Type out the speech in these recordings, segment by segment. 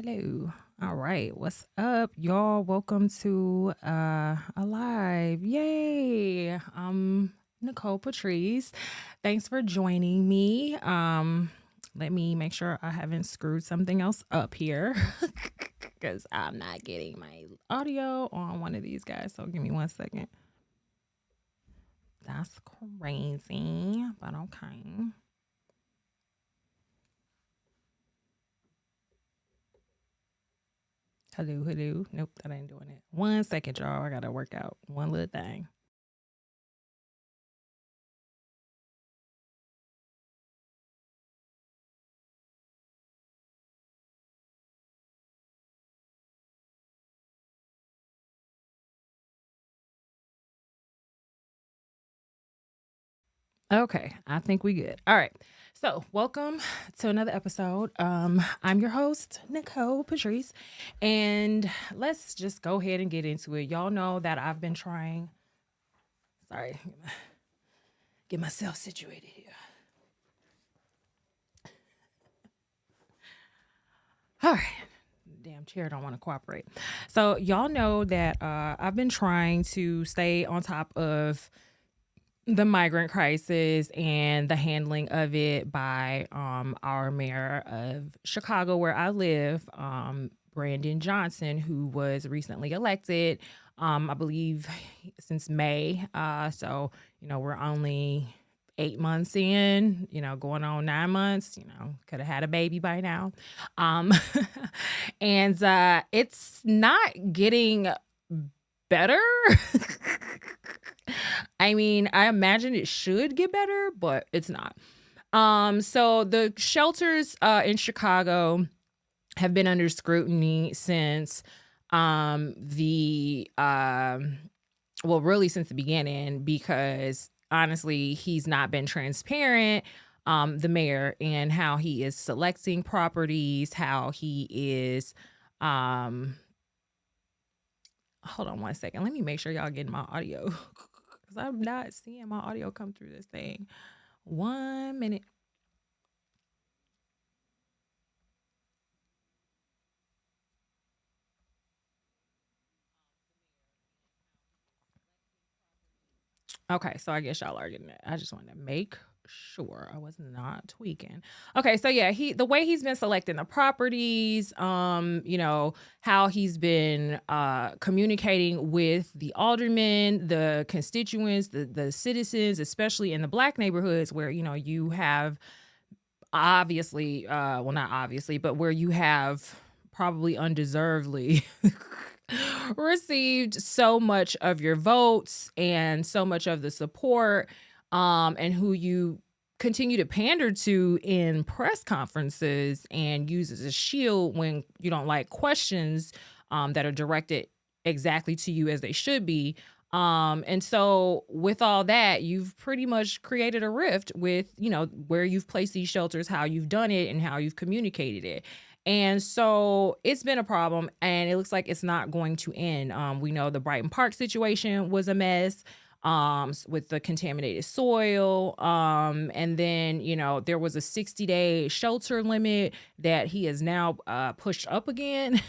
Hello. All right. What's up, y'all? Welcome to Alive. Yay. Nicole Patrice. Thanks for joining me. Let me make sure I haven't screwed something else up here because I'm not getting my audio on one of these guys. So give me 1 second. That's crazy, but okay. Hello, hello. Nope, that ain't doing it. 1 second, y'all. I gotta work out one little thing. Okay, I think we good. All right. So, welcome to another episode. I'm your host, Nicole Patrice, and let's just go ahead and get into it. Y'all know that I've been trying. Sorry, get myself situated here. All right. Damn chair don't want to cooperate. So, y'all know that I've been trying to stay on top of the migrant crisis and the handling of it by our mayor of Chicago, where I live, Brandon Johnson, who was recently elected, I believe, since May. So, we're only 8 months in, going on 9 months, could have had a baby by now. And it's not getting better. I mean, I imagine it should get better, but it's not. So the shelters in Chicago have been under scrutiny since really since the beginning, because honestly, he's not been transparent, the mayor, and how he is selecting properties, how he is hold on 1 second. Let me make sure y'all getting my audio because I'm not seeing my audio come through this thing. 1 minute. Okay, so I guess y'all are getting it. I just wanted to make sure I was not tweaking. Okay, so yeah, the way he's been selecting the properties, how he's been communicating with the aldermen, the constituents, the citizens, especially in the Black neighborhoods where you have obviously, well, not obviously, but where you have probably undeservedly received so much of your votes and so much of the support, and who you continue to pander to in press conferences and use as a shield when you don't like questions that are directed exactly to you as they should be. And so with all that, you've pretty much created a rift with, where you've placed these shelters, how you've done it, and how you've communicated it. And so it's been a problem, and it looks like it's not going to end. We know the Brighton Park situation was a mess, with the contaminated soil. And then, there was a 60-day shelter limit that he has now pushed up again.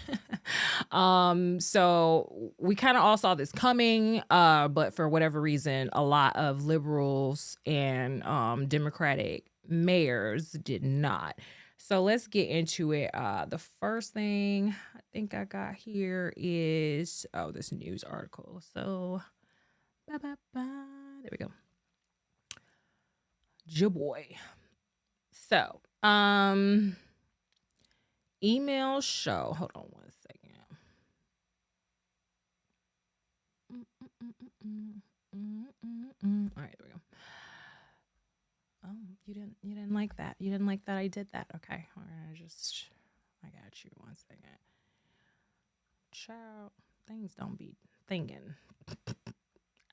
So we kind of all saw this coming, but for whatever reason, a lot of liberals and Democratic mayors did not. So let's get into it. The first thing I think I got here is this news article. So there we go. Jaboy. So email show. Hold on 1 second. All right, there we go. Oh, you didn't like that. You didn't like that I did that. Okay. All right, I got you 1 second. Child, things don't be thinking.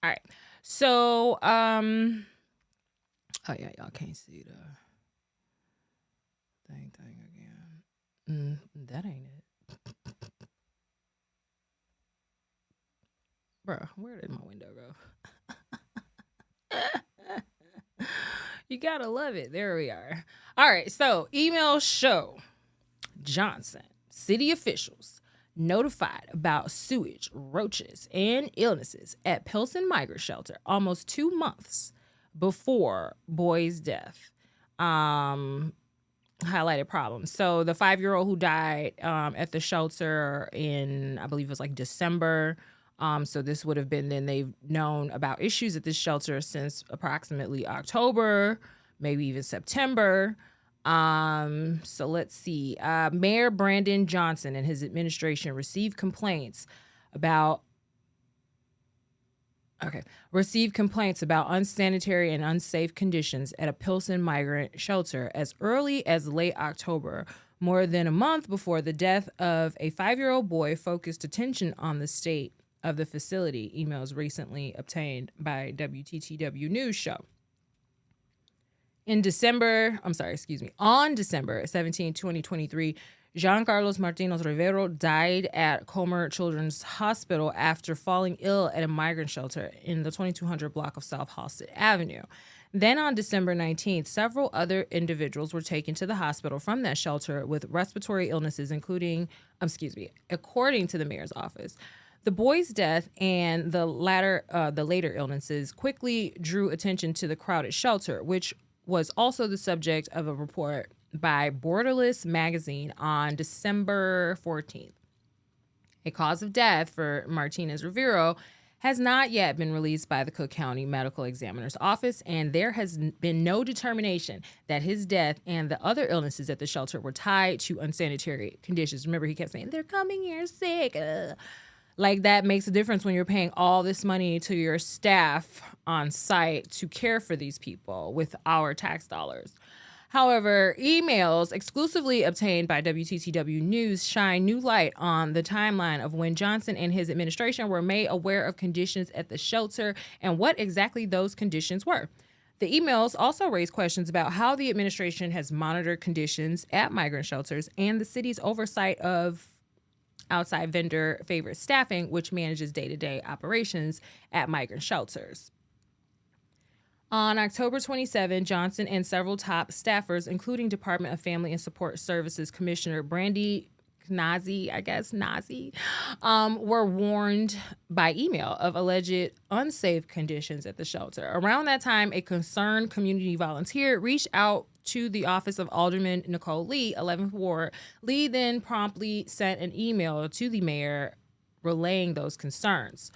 All right. So, oh yeah, y'all can't see the thing again. That ain't it. Bruh, where did my window go? You gotta love it. There we are. All right. So, email show Johnson city officials notified about sewage, roaches, and illnesses at Pilsen Migrant Shelter almost 2 months before boy's death. Highlighted problems. So the 5-year-old who died at the shelter in, I believe it was like December. So this would have been then they've known about issues at this shelter since approximately October, maybe even September. So let's see. Mayor Brandon Johnson and his administration received complaints about unsanitary and unsafe conditions at a Pilsen migrant shelter as early as late October, more than a month before the death of a 5-year-old boy focused attention on the state of the facility, emails recently obtained by WTTW News show. On December 17, 2023, Jean Carlos Martínez Rivero died at Comer Children's Hospital after falling ill at a migrant shelter in the 2200 block of South Halsted Avenue. Then on December 19th, several other individuals were taken to the hospital from that shelter with respiratory illnesses, according to the mayor's office. The boy's death and the later illnesses quickly drew attention to the crowded shelter, which was also the subject of a report by Borderless magazine on December 14th. A cause of death for Martínez Rivero has not yet been released by the Cook County Medical Examiner's Office, and there has been no determination that his death and the other illnesses at the shelter were tied to unsanitary conditions. Remember, he kept saying, they're coming here sick. Like, that makes a difference when you're paying all this money to your staff on site to care for these people with our tax dollars. However, emails exclusively obtained by WTTW News shine new light on the timeline of when Johnson and his administration were made aware of conditions at the shelter and what exactly those conditions were. The emails also raise questions about how the administration has monitored conditions at migrant shelters and the city's oversight of outside vendor favored staffing, which manages day-to-day operations at migrant shelters. On October 27, Johnson and several top staffers, including Department of Family and Support Services Commissioner Brandy Nazi, were warned by email of alleged unsafe conditions at the shelter. Around that time, a concerned community volunteer reached out to the office of Alderman Nicole Lee, 11th Ward. Lee then promptly sent an email to the mayor relaying those concerns.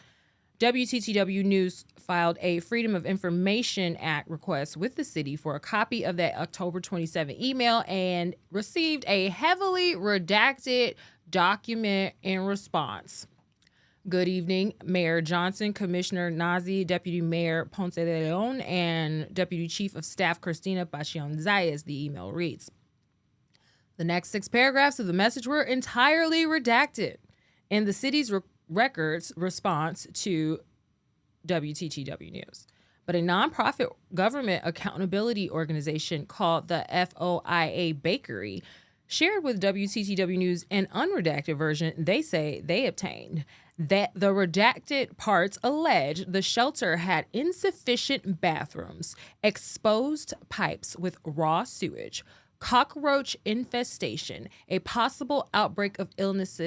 WTTW News filed a Freedom of Information Act request with the city for a copy of that October 27 email and received a heavily redacted document in response. Good evening, Mayor Johnson, Commissioner Nazi, Deputy Mayor Ponce de Leon, and Deputy Chief of Staff Cristina Pacion Zayas, the email reads. The next 6 paragraphs of the message were entirely redacted in the city's records response to WTTW News. But a nonprofit government accountability organization called the FOIA Bakery shared with WTTW News an unredacted version they say they obtained. That the redacted parts allege the shelter had insufficient bathrooms, exposed pipes with raw sewage, cockroach infestation, a possible outbreak of illness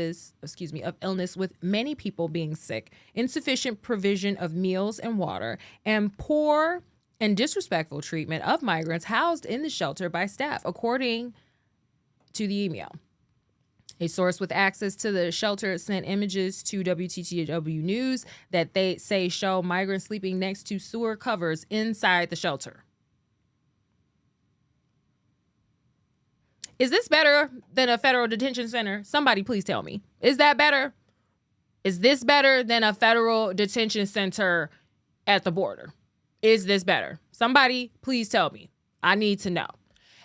with many people being sick, insufficient provision of meals and water, and poor and disrespectful treatment of migrants housed in the shelter by staff, according to the email. A source with access to the shelter sent images to WTTW News that they say show migrants sleeping next to sewer covers inside the shelter. Is this better than a federal detention center? Somebody please tell me. Is that better? Is this better than a federal detention center at the border? Is this better? Somebody please tell me. I need to know.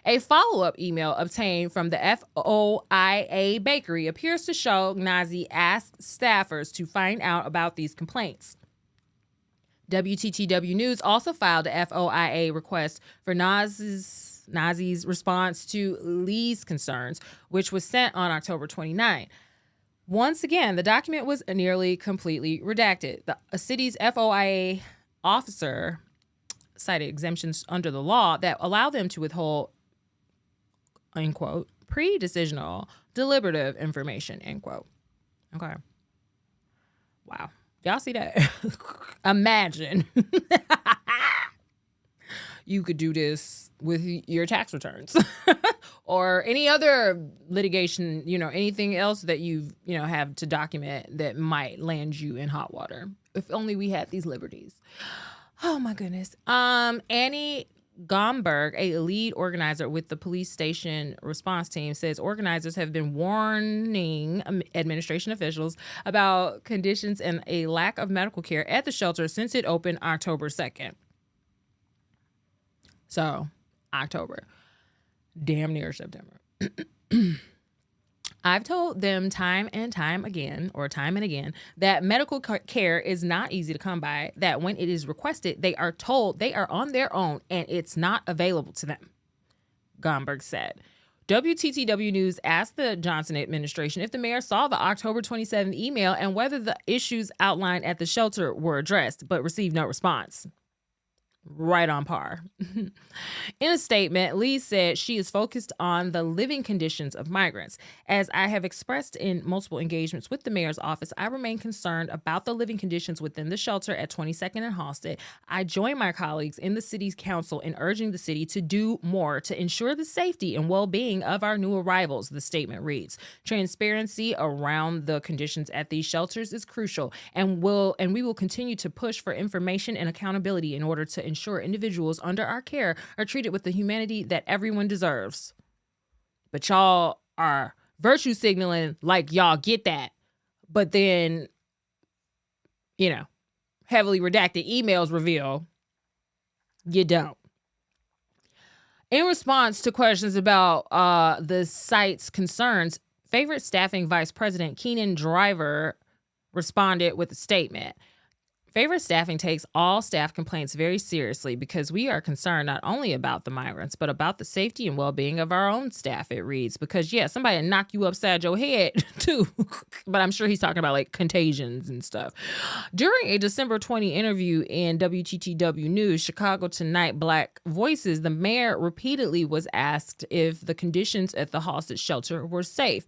A follow-up email obtained from the FOIA Bakery appears to show Nazi asked staffers to find out about these complaints. WTTW News also filed a FOIA request for Nazi's response to Lee's concerns, which was sent on October 29. Once again, the document was nearly completely redacted. The city's FOIA officer cited exemptions under the law that allow them to withhold, unquote, pre-decisional deliberative information, end quote. Okay. Wow. Y'all see that? Imagine you could do this with your tax returns or any other litigation, anything else that you have to document that might land you in hot water. If only we had these liberties. Oh my goodness. Annie Gomberg, a lead organizer with the police station response team, says organizers have been warning administration officials about conditions and a lack of medical care at the shelter since it opened October 2nd. So, October. Damn near September. I've told them time and again, that medical care is not easy to come by, that when it is requested, they are told they are on their own and it's not available to them, Gomberg said. WTTW News asked the Johnson administration if the mayor saw the October 27th email and whether the issues outlined at the shelter were addressed, but received no response. Right on par. In a statement, Lee said she is focused on the living conditions of migrants. As I have expressed in multiple engagements with the mayor's office, I remain concerned about the living conditions within the shelter at 22nd and Halsted. I join my colleagues in the city's council in urging the city to do more to ensure the safety and well-being of our new arrivals, the statement reads. Transparency around the conditions at these shelters is crucial, and we will continue to push for information and accountability in order to ensure individuals under our care are treated with the humanity that everyone deserves. But y'all are virtue signaling like y'all get that. But then, heavily redacted emails reveal you don't. In response to questions about the site's concerns, favorite staffing vice president Keenan Driver responded with a statement. Favorite Staffing takes all staff complaints very seriously because we are concerned not only about the migrants, but about the safety and well-being of our own staff, it reads. Because, somebody knock you upside your head, too. But I'm sure he's talking about, contagions and stuff. During a December 20 interview in WTTW News, Chicago Tonight Black Voices, the mayor repeatedly was asked if the conditions at the Halsted shelter were safe.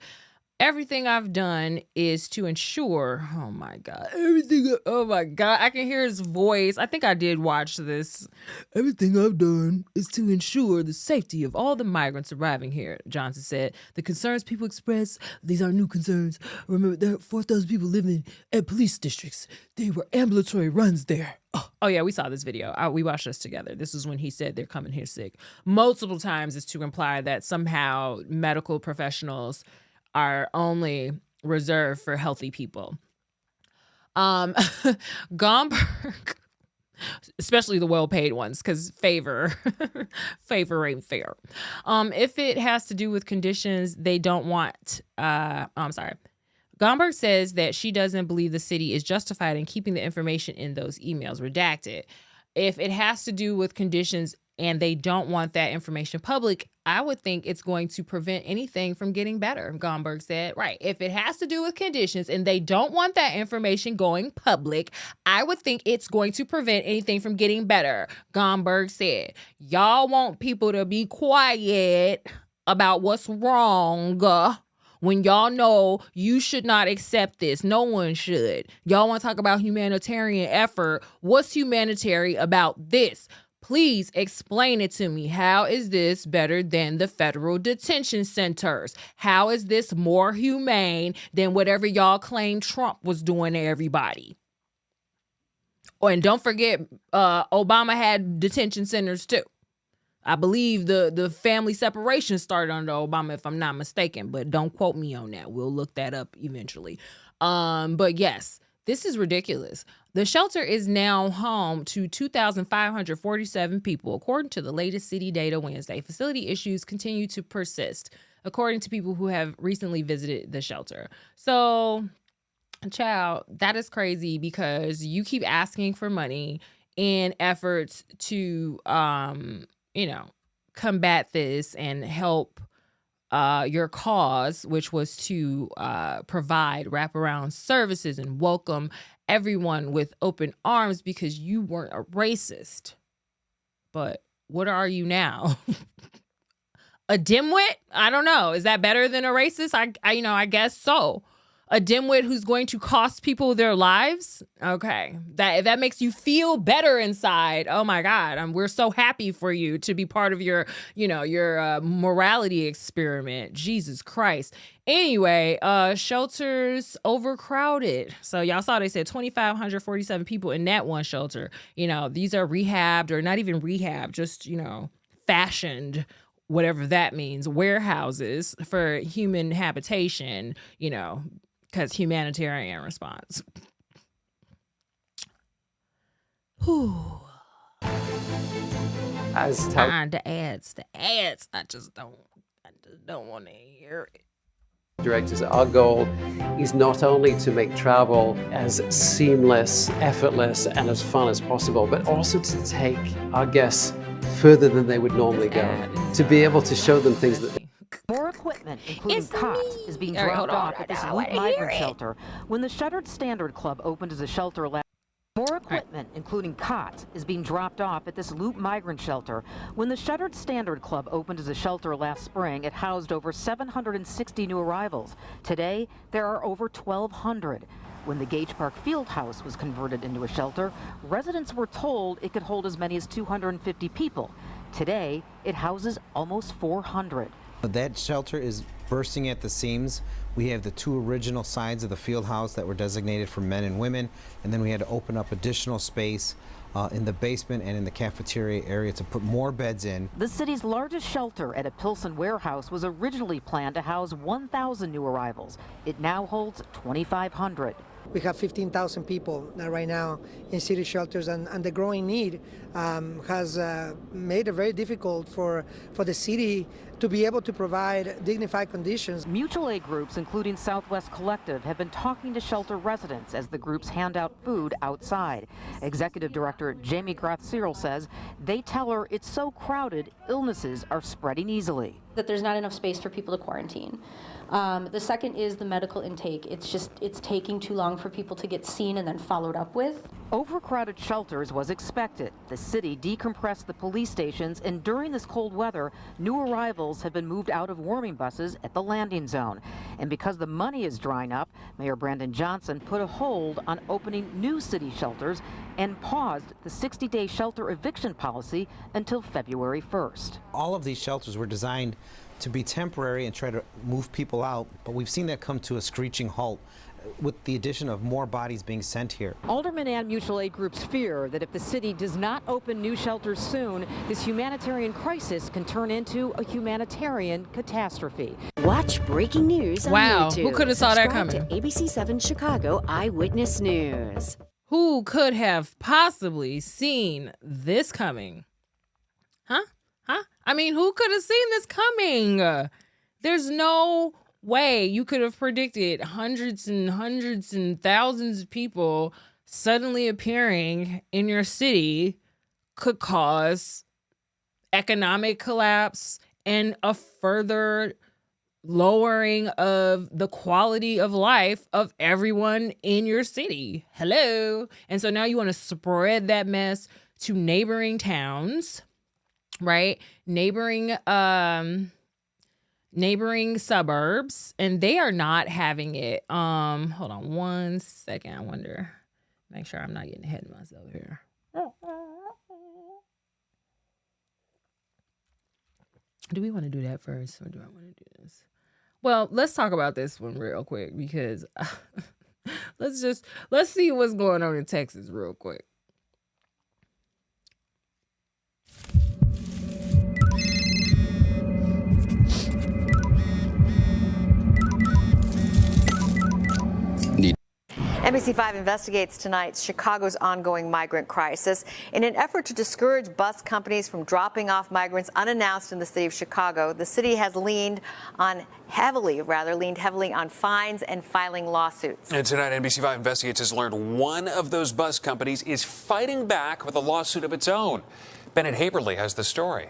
Everything I've done is to ensure, oh my God, I can hear his voice. I think I did watch this. Everything I've done is to ensure the safety of all the migrants arriving here, Johnson said. The concerns people express, these are new concerns. Remember, there are 4,000 people living at police districts. They were ambulatory runs there. Oh yeah, we saw this video. We watched this together. This is when he said they're coming here sick. Multiple times is to imply that somehow medical professionals are only reserved for healthy people. Gomberg, especially the well-paid ones, because favor ain't fair. If it has to do with conditions they don't want, Gomberg says that she doesn't believe the city is justified in keeping the information in those emails redacted. If it has to do with conditions and they don't want that information public, I would think it's going to prevent anything from getting better, Gomberg said. Right. If it has to do with conditions and they don't want that information going public, I would think it's going to prevent anything from getting better, Gomberg said. Y'all want people to be quiet about what's wrong when y'all know you should not accept this. No one should. Y'all want to talk about humanitarian effort. What's humanitarian about this? Please explain it to me. How is this better than the federal detention centers? How is this more humane than whatever y'all claim Trump was doing to everybody? Oh, and don't forget, Obama had detention centers too. I believe the family separation started under Obama, if I'm not mistaken, but don't quote me on that. We'll look that up eventually. But yes, this is ridiculous. The shelter is now home to 2,547 people, according to the latest city data Wednesday. Facility issues continue to persist, according to people who have recently visited the shelter. So, child, that is crazy because you keep asking for money in efforts to, combat this and help your cause, which was to provide wraparound services and welcome everyone with open arms because you weren't a racist. But what are you now? A dimwit? I don't know. Is that better than a racist? I guess so. A dimwit who's going to cost people their lives? Okay. If that makes you feel better inside, oh my God, we're so happy for you to be part of your morality experiment. Jesus Christ. Anyway, shelters overcrowded. So y'all saw they said 2,547 people in that one shelter. These are rehabbed, or not even rehab, just, fashioned, whatever that means, warehouses for human habitation, because humanitarian response. Whew. The ads. I just don't want to hear it. Directors, our goal is not only to make travel as seamless, effortless, and as fun as possible, but also to take our guests further than they would normally go. To be able to show them things that more equipment, including cots, is being dropped off at this Loop migrant shelter. When the Shuttered Standard Club opened as a shelter last more equipment, including cots, is being dropped off at this Loop migrant shelter. When the Shuttered Standard Club opened as a shelter last spring, it housed over 760 new arrivals. Today, there are over 1,200. When the Gage Park Field House was converted into a shelter, residents were told it could hold as many as 250 people. Today, it houses almost 400. That shelter is bursting at the seams. We have the two original sides of the field house that were designated for men and women, and then we had to open up additional space in the basement and in the cafeteria area to put more beds in. The city's largest shelter at a Pilsen warehouse was originally planned to house 1,000 new arrivals. It now holds 2,500. We have 15,000 people right now in city shelters, and the growing need has made it very difficult for the city to be able to provide dignified conditions. Mutual aid groups, including Southwest Collective, have been talking to shelter residents as the groups hand out food outside. Executive Director Jamie Groth-Cyril says they tell her it's so crowded, illnesses are spreading easily. That there's not enough space for people to quarantine. The second is the medical intake. It's taking too long for people to get seen and then followed up with. Overcrowded shelters was expected. The city decompressed the police stations, and during this cold weather, new arrivals have been moved out of warming buses at the landing zone. And because the money is drying up, Mayor Brandon Johnson put a hold on opening new city shelters and paused the 60-day shelter eviction policy until February 1st. All of these shelters were designed to be temporary and try to move people out, but we've seen that come to a screeching halt with the addition of more bodies being sent here. Aldermen and mutual aid groups fear that if the city does not open new shelters soon, this humanitarian crisis can turn into a humanitarian catastrophe. Watch breaking news on YouTube. Who could have saw that coming? To ABC 7 Chicago Eyewitness News. Who could have possibly seen this coming? Huh? I mean, who could have seen this coming? There's no way you could have predicted hundreds and thousands of people suddenly appearing in your city could cause economic collapse and a further lowering of the quality of life of everyone in your city. Hello. And so now you want to spread that mess to neighboring towns, right? Neighboring suburbs, and they are not having it. Hold on one second. I wonder, make sure I'm not getting ahead of myself here. Do we want to do that first, or do I want to do this? Well, let's talk about this one real quick, because let's see what's going on in Texas real quick. NBC5 investigates tonight's Chicago's ongoing migrant crisis. In an effort to discourage bus companies from dropping off migrants unannounced in the city of Chicago, the city has leaned heavily on fines and filing lawsuits. And tonight, NBC5 Investigates has learned one of those bus companies is fighting back with a lawsuit of its own. Bennett Haberly has the story.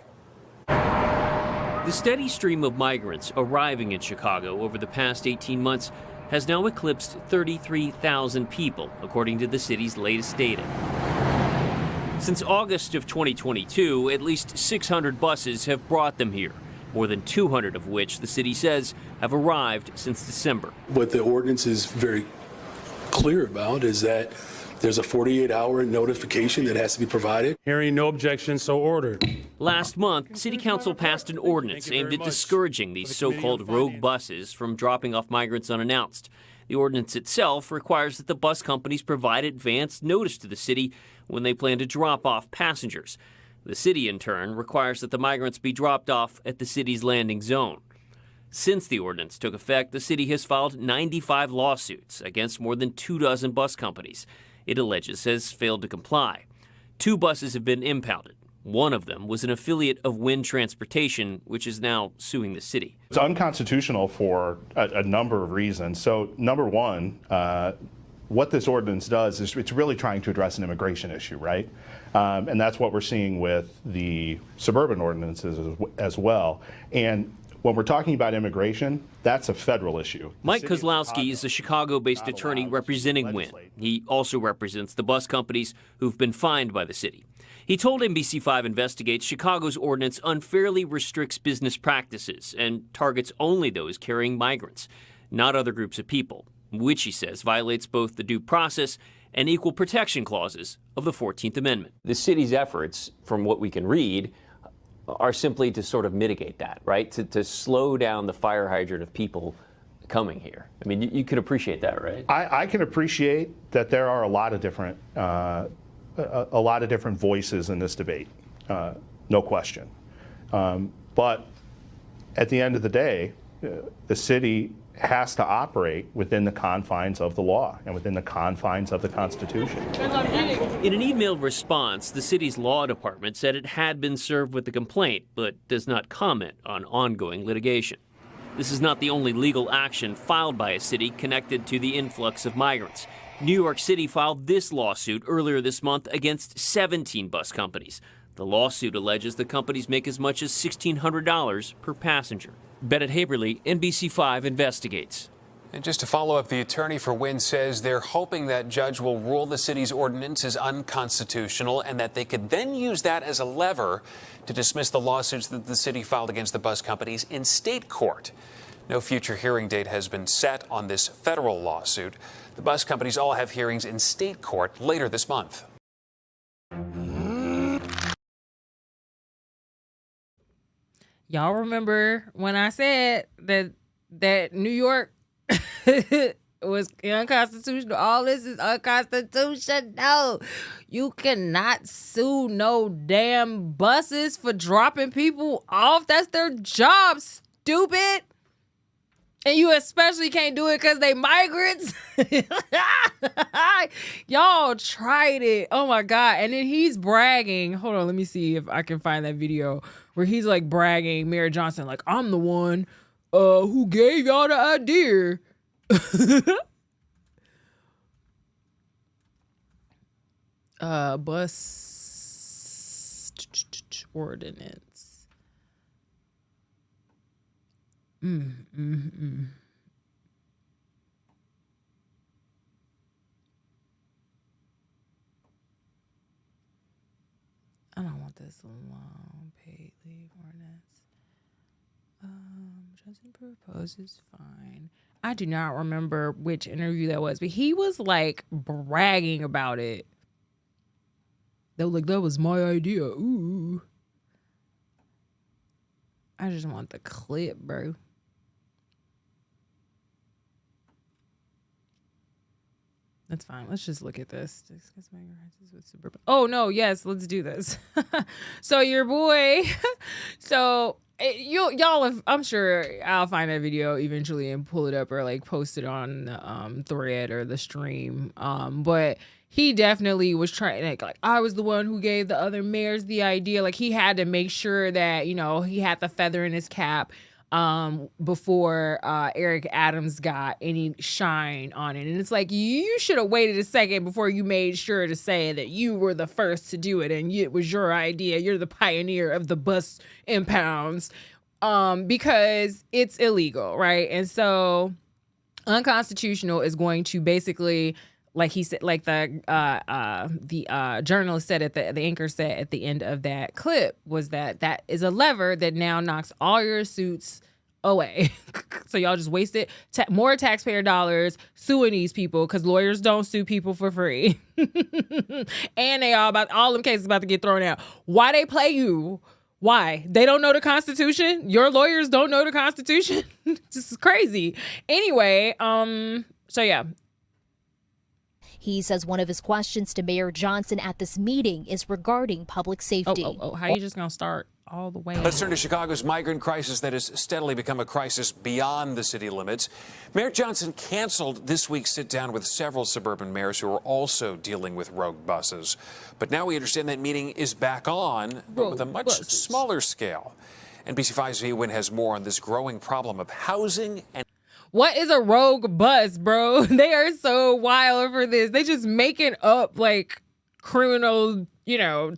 The steady stream of migrants arriving in Chicago over the past 18 months has now eclipsed 33,000 people, according to the city's latest data. Since August of 2022, at least 600 buses have brought them here. more than 200 of which the city says have arrived since December. What the ordinance is very clear about is that there's a 48-hour notification that has to be provided. Hearing no objections, so ordered. Last month, City Council passed an ordinance aimed at discouraging these so-called rogue buses from dropping off migrants unannounced. The ordinance itself requires that the bus companies provide advance notice to the city when they plan to drop off passengers. The city, in turn, requires that the migrants be dropped off at the city's landing zone. Since the ordinance took effect, the city has filed 95 lawsuits against more than 24 bus companies it alleges has failed to comply. 2 buses have been impounded. One of them was an affiliate of Wind Transportation, which is now suing the city. It's unconstitutional for a number of reasons. So, number one, what this ordinance does is it's really trying to address an immigration issue, right? And that's what we're seeing with the suburban ordinances as well. And when we're talking about immigration, that's a federal issue. Mike Kozlowski is a Chicago-based attorney representing Wind. He also represents the bus companies who've been fined by the city. He told NBC5 Investigates Chicago's ordinance unfairly restricts business practices and targets only those carrying migrants, not other groups of people, which he says violates both the due process and equal protection clauses of the 14th Amendment. The city's efforts, from what we can read, are simply to sort of mitigate that, right? To slow down the fire hydrant of people coming here. I mean, you can appreciate that, right? I can appreciate that there are a lot of different voices in this debate, no question. But at the end of the day, the city has to operate within the confines of the law and within the confines of the Constitution. In an emailed response, the city's law department said it had been served with the complaint, but does not comment on ongoing litigation. This is not the only legal action filed by a city connected to the influx of migrants. New York City filed this lawsuit earlier this month against 17 bus companies. The lawsuit alleges the companies make as much as $1,600 per passenger. Bennett Haberly, NBC5 Investigates. And just to follow up, the attorney for Wind says they're hoping that judge will rule the city's ordinance is unconstitutional and that they could then use that as a lever to dismiss the lawsuits that the city filed against the bus companies in state court. No future hearing date has been set on this federal lawsuit. The bus companies all have hearings in state court later this month. Y'all remember when I said that New York was unconstitutional? All this is unconstitutional. You cannot sue no damn buses for dropping people off. That's their job, stupid. And you especially can't do it because they migrants. Y'all tried it. Oh, my God. And then he's bragging. Hold on. Let me see if I can find that video where he's like bragging, Mayor Johnson, like, I'm the one who gave y'all the idea. Bus ordinance. I don't want this long paid leave ordinance. Johnson proposes fine. I do not remember which interview that was, but he was like bragging about it. They were like, that was my idea. Ooh. I just want the clip, bro. That's fine. Let's just look at this. Oh, no. Yes, let's do this. So your boy. So y'all, I'm sure I'll find that video eventually and pull it up or like post it on the thread or the stream. But he definitely was trying, like, I was the one who gave the other mayors the idea. Like, he had to make sure that, you know, he had the feather in his cap before Eric Adams got any shine on it. And it's like, you should have waited a second before you made sure to say that you were the first to do it and it was your idea. You're the pioneer of the bus impounds, because it's illegal, right? And so unconstitutional is going to basically like he said, like the journalist said at the anchor said at the end of that clip, was that is a lever that now knocks all your suits away. So y'all just wasted more taxpayer dollars suing these people, because lawyers don't sue people for free. And all them cases about to get thrown out. Why they play you? Why? They don't know the Constitution? Your lawyers don't know the Constitution? This is crazy. Anyway, so yeah. He says one of his questions to Mayor Johnson at this meeting is regarding public safety. How you just gonna start all the way? Let's turn to Chicago's migrant crisis that has steadily become a crisis beyond the city limits. Mayor Johnson canceled this week's sit-down with several suburban mayors who are also dealing with rogue buses. But now we understand that meeting is back on, but with a much smaller scale. NBC5's V Win has more on this growing problem of housing and... What is a rogue bus, bro? They are so wild for this. They just making up like criminal,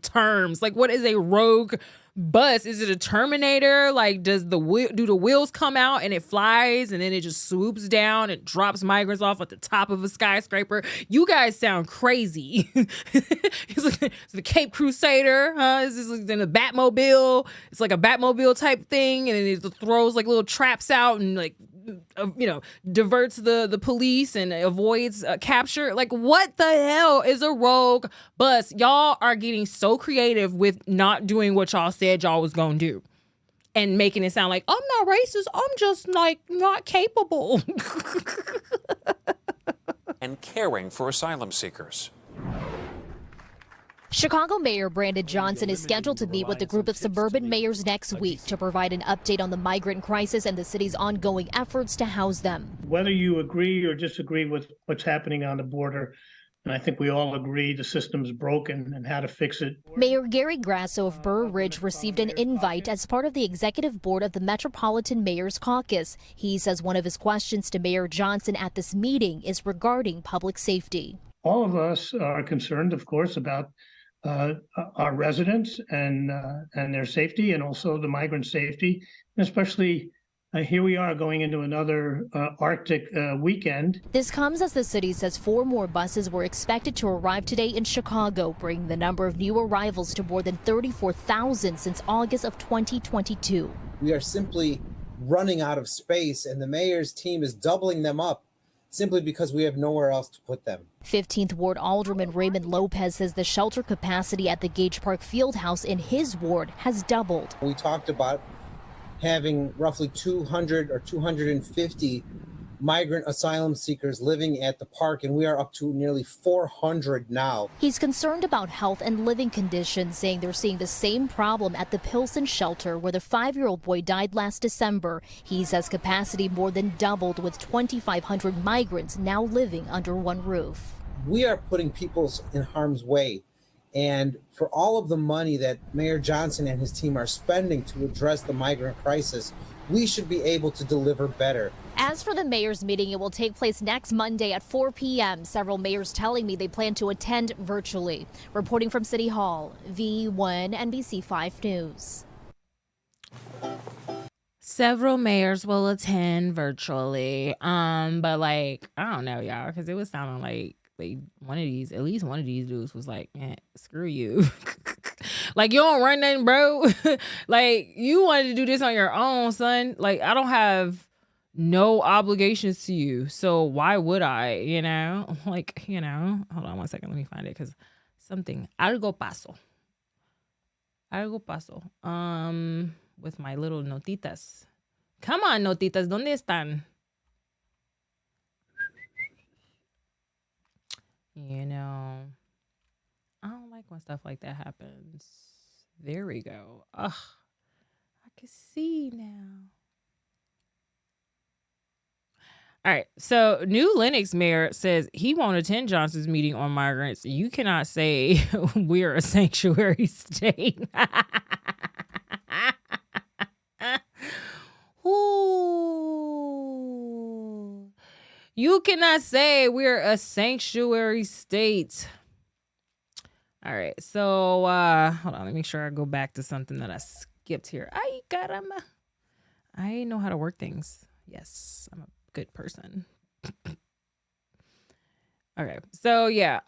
terms. Like, what is a rogue bus? Is it a Terminator? Like, do the wheels come out and it flies and then it just swoops down and drops migrants off at the top of a skyscraper? You guys sound crazy. It's the Cape Crusader, huh? Is this like in a Batmobile? It's like a Batmobile type thing, and it throws like little traps out and like, diverts the police and avoids capture. Like, what the hell is a rogue bus? Y'all are getting so creative with not doing what y'all said y'all was gonna do and making it sound like, I'm not racist, I'm just like not capable. and caring for asylum seekers. Chicago Mayor Brandon Johnson is scheduled to meet with a group of suburban mayors next week to provide an update on the migrant crisis and the city's ongoing efforts to house them. Whether you agree or disagree with what's happening on the border, and I think we all agree the system's broken and how to fix it. Mayor Gary Grasso of Burr Ridge received an invite as part of the executive board of the Metropolitan Mayor's Caucus. He says one of his questions to Mayor Johnson at this meeting is regarding public safety. All of us are concerned, of course, about our residents and their safety, and also the migrant safety, and especially here we are going into another Arctic weekend. This comes as the city says 4 more buses were expected to arrive today in Chicago, bringing the number of new arrivals to more than 34,000 since August of 2022. We are simply running out of space, and the mayor's team is doubling them up simply because we have nowhere else to put them. 15th Ward Alderman Raymond Lopez says the shelter capacity at the Gage Park Fieldhouse in his ward has doubled. We talked about having roughly 200 or 250 migrant asylum seekers living at the park, and we are up to nearly 400 now. He's concerned about health and living conditions, saying they're seeing the same problem at the Pilsen shelter where the 5-year-old boy died last December. He says capacity more than doubled, with 2,500 migrants now living under one roof. We are putting people in harm's way, and for all of the money that Mayor Johnson and his team are spending to address the migrant crisis, we should be able to deliver better. As for the mayor's meeting, it will take place next Monday at 4 p.m. Several mayors telling me they plan to attend virtually. Reporting from City Hall, V1 NBC5 News. Several mayors will attend virtually. But like, I don't know, y'all, because it was sounding like at least one of these dudes was like, screw you. Like, you don't run nothing, bro. Like, you wanted to do this on your own, son. Like, I don't have no obligations to you, so why would I, Like, hold on one second, let me find it, because algo paso, with my little notitas. Come on, notitas, ¿dónde están? I don't like when stuff like that happens. There we go. Ugh, I can see now. All right, so new Lenox mayor says he won't attend Johnson's meeting on migrants. You cannot say we're a sanctuary state. Ooh. You cannot say we're a sanctuary state. All right, so hold on, let me make sure I go back to something that I skipped here. Ay, caramba. I know how to work things. Yes, I'm a good person. All Okay. So yeah.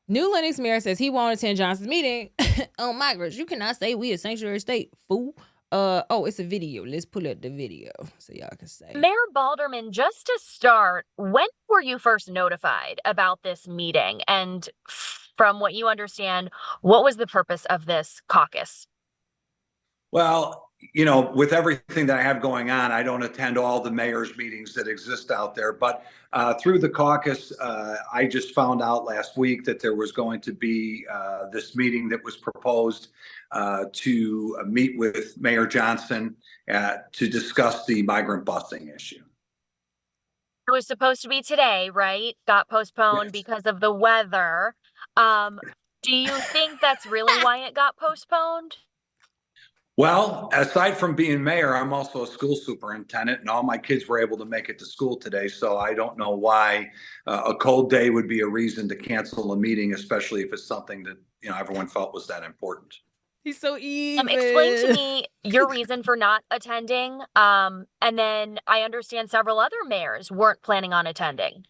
New Lenox Mayor says he won't attend Johnson's meeting on migrants. You cannot say we a sanctuary state, fool. It's a video. Let's pull up the video so y'all can say. Mayor Baldermann, just to start, when were you first notified about this meeting? And from what you understand, what was the purpose of this caucus? Well, with everything that I have going on, I don't attend all the mayor's meetings that exist out there. But through the caucus, I just found out last week that there was going to be this meeting that was proposed to meet with Mayor Johnson to discuss the migrant busing issue. It was supposed to be today, right? Got postponed because of the weather. Do you think that's really why it got postponed? Well, aside from being mayor, I'm also a school superintendent, and all my kids were able to make it to school today. So I don't know why a cold day would be a reason to cancel a meeting, especially if it's something that everyone felt was that important. He's so evil. Explain to me your reason for not attending. And then I understand several other mayors weren't planning on attending.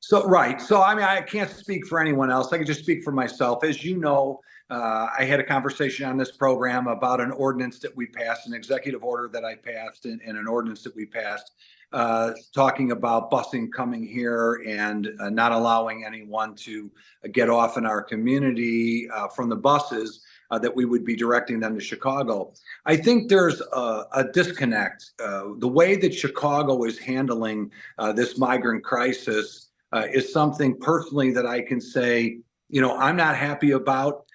So, right. So, I can't speak for anyone else. I can just speak for myself. As you know, I had a conversation on this program about an ordinance that we passed, an executive order that I passed, and an ordinance that we passed, talking about busing coming here and not allowing anyone to get off in our community from the buses, that we would be directing them to Chicago. I think there's a disconnect. The way that Chicago is handling this migrant crisis is something personally that I can say, I'm not happy about.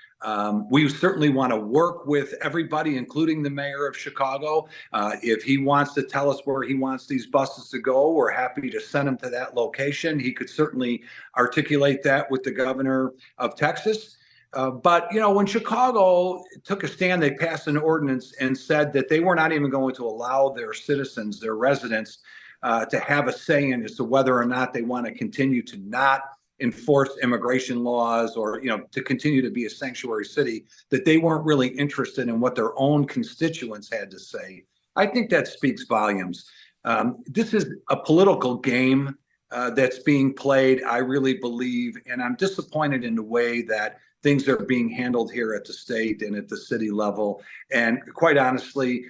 We certainly want to work with everybody, including the mayor of Chicago. If he wants to tell us where he wants these buses to go, we're happy to send him to that location. He could certainly articulate that with the governor of Texas. But when Chicago took a stand, they passed an ordinance and said that they were not even going to allow their citizens, their residents, to have a say in as to whether or not they want to continue to not enforce immigration laws or, to continue to be a sanctuary city, that they weren't really interested in what their own constituents had to say. I think that speaks volumes. This is a political game that's being played, I really believe, and I'm disappointed in the way that things are being handled here at the state and at the city level. And quite honestly,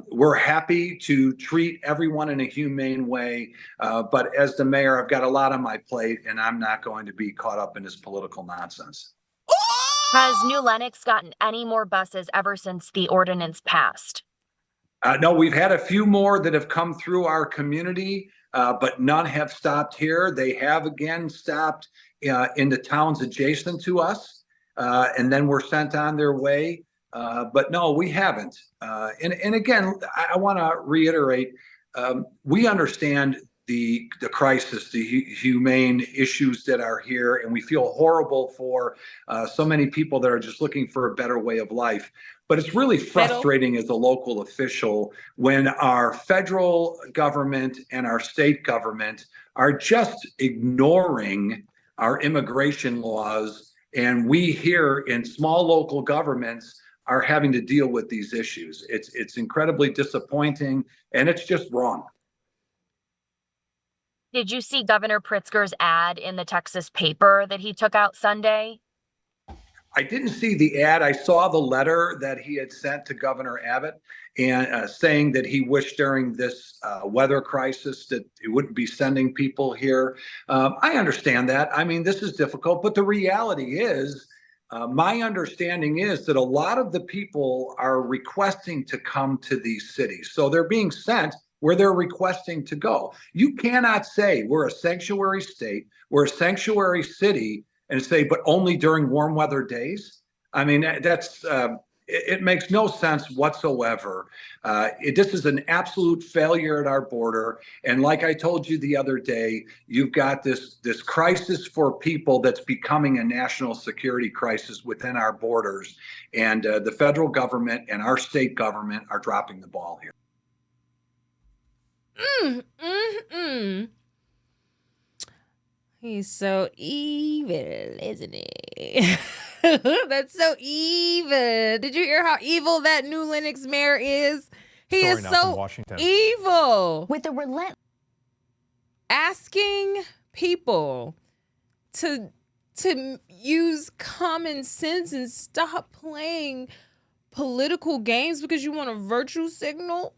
we're happy to treat everyone in a humane way. But as the mayor, I've got a lot on my plate, and I'm not going to be caught up in this political nonsense. Has New Lenox gotten any more buses ever since the ordinance passed? No, we've had a few more that have come through our community, but none have stopped here. They have again stopped in the towns adjacent to us. And then were sent on their way. But no, we haven't. And again, I want to reiterate, we understand the crisis, the humane issues that are here, and we feel horrible for so many people that are just looking for a better way of life. But it's really frustrating as a local official when our federal government and our state government are just ignoring our immigration laws. And we here in small local governments are having to deal with these issues. It's incredibly disappointing, and it's just wrong. Did you see Governor Pritzker's ad in the Texas paper that he took out Sunday? I didn't see the ad. I saw the letter that he had sent to Governor Abbott and saying that he wished during this weather crisis that he wouldn't be sending people here. I understand that. I mean, this is difficult, but the reality is, my understanding is that a lot of the people are requesting to come to these cities. So they're being sent where they're requesting to go. You cannot say we're a sanctuary state, we're a sanctuary city, and say, but only during warm weather days. I mean, that's it makes no sense whatsoever. This is an absolute failure at our border. And like I told you the other day, you've got this crisis for people that's becoming a national security crisis within our borders. And the federal government and our state government are dropping the ball here. He's so evil, isn't he? That's so evil. Did you hear how evil that new Lenox mayor is? He is so evil. With the relentless asking people to use common sense and stop playing political games because you want a virtue signal.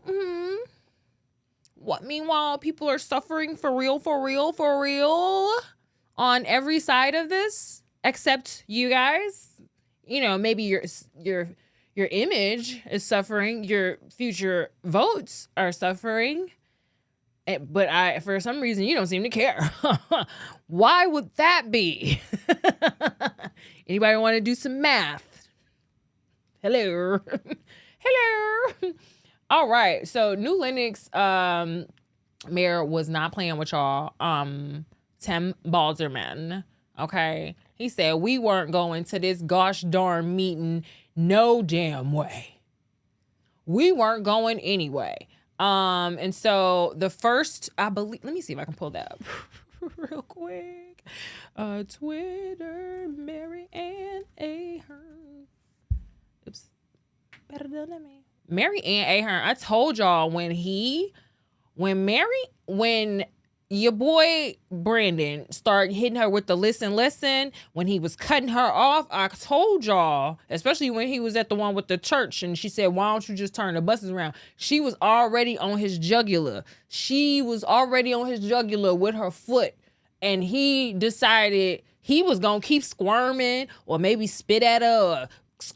What? Meanwhile, people are suffering for real on every side of this, except you guys. You know, maybe your image is suffering. Your future votes are suffering. But for some reason, you don't seem to care. Why would that be? Anybody want to do some math? Hello. Hello. All right. So new Lenox mayor was not playing with y'all. Tim Baldermann. Okay. He said we weren't going to this gosh darn meeting no damn way. We weren't going anyway. And so the first, I believe, let me see if I can pull that up real quick. Twitter, Ann Ahern. Oops. Better than me. Ann Ahern. I told y'all when your boy Brandon started hitting her with the listen, when he was cutting her off, I told y'all, especially when he was at the one with the church and she said, why don't you just turn the buses around? She was already on his jugular. With her foot. And he decided he was going to keep squirming or maybe spit at her or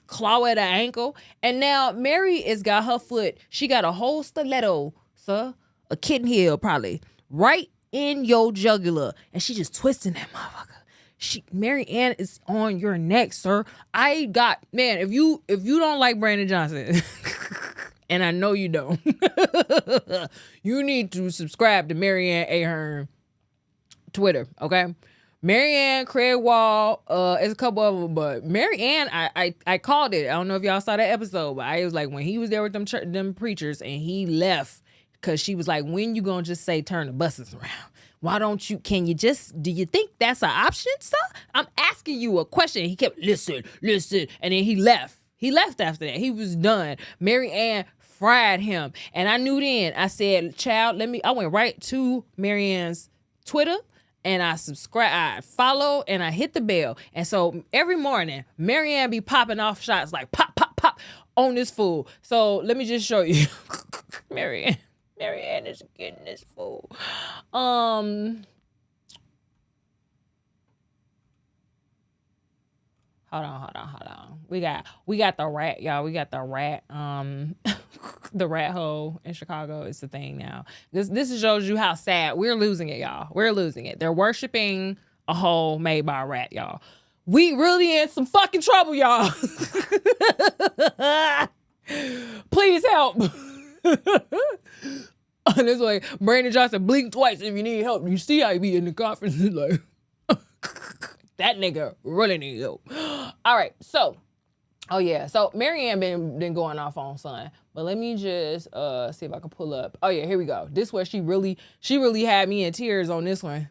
claw at her ankle. And now Mary has got her foot. She got a whole stiletto, sir. A kitten heel probably. Right in your jugular, and she just twisting that motherfucker. Mary Ann is on your neck, sir. If you don't like Brandon Johnson, and I know you don't, you need to subscribe to Mary Ann Ahern Twitter, okay? Mary Ann, Craig Wall, there's a couple of them, but Mary Ann, I called it. I don't know if y'all saw that episode, but I was like, when he was there with them preachers and he left, because she was like, when you gonna just say turn the buses around? Why don't you, do you think that's an option, sir? I'm asking you a question. He kept, listen, and then he left. He left after that. He was done. Mary Ann fried him. And I knew then, I said, child, I went right to Mary Ann's Twitter, and I follow, and I hit the bell. And so every morning, Mary Ann be popping off shots like pop, pop, pop on this fool. So let me just show you. Mary Ann is getting this fool. Hold on. We got the rat, y'all. We got the rat. The rat hole in Chicago is the thing now. This shows you how sad we're losing it, y'all. We're losing it. They're worshiping a hole made by a rat, y'all. We really in some fucking trouble, y'all. Please help. This way, Brandon Johnson, blink twice if you need help. You see how he be in the conference like, that nigga really need help. All right, so Mary Ann been going off on son, but let me just see if I can pull up. Oh yeah, here we go. This where she really had me in tears on this one.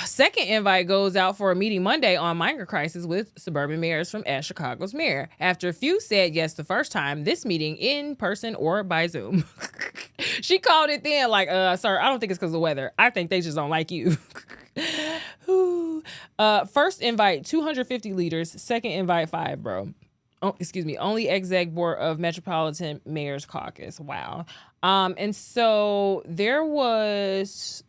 Second invite goes out for a meeting Monday on migrant crisis with suburban mayors from Chicago's mayor. After a few said yes the first time, this meeting in person or by Zoom. She called it then like, sir, I don't think it's because of the weather. I think they just don't like you. First invite, 250 leaders. Second invite, 5, bro. Oh, excuse me. Only exec board of Metropolitan Mayors Caucus. Wow. And so there was...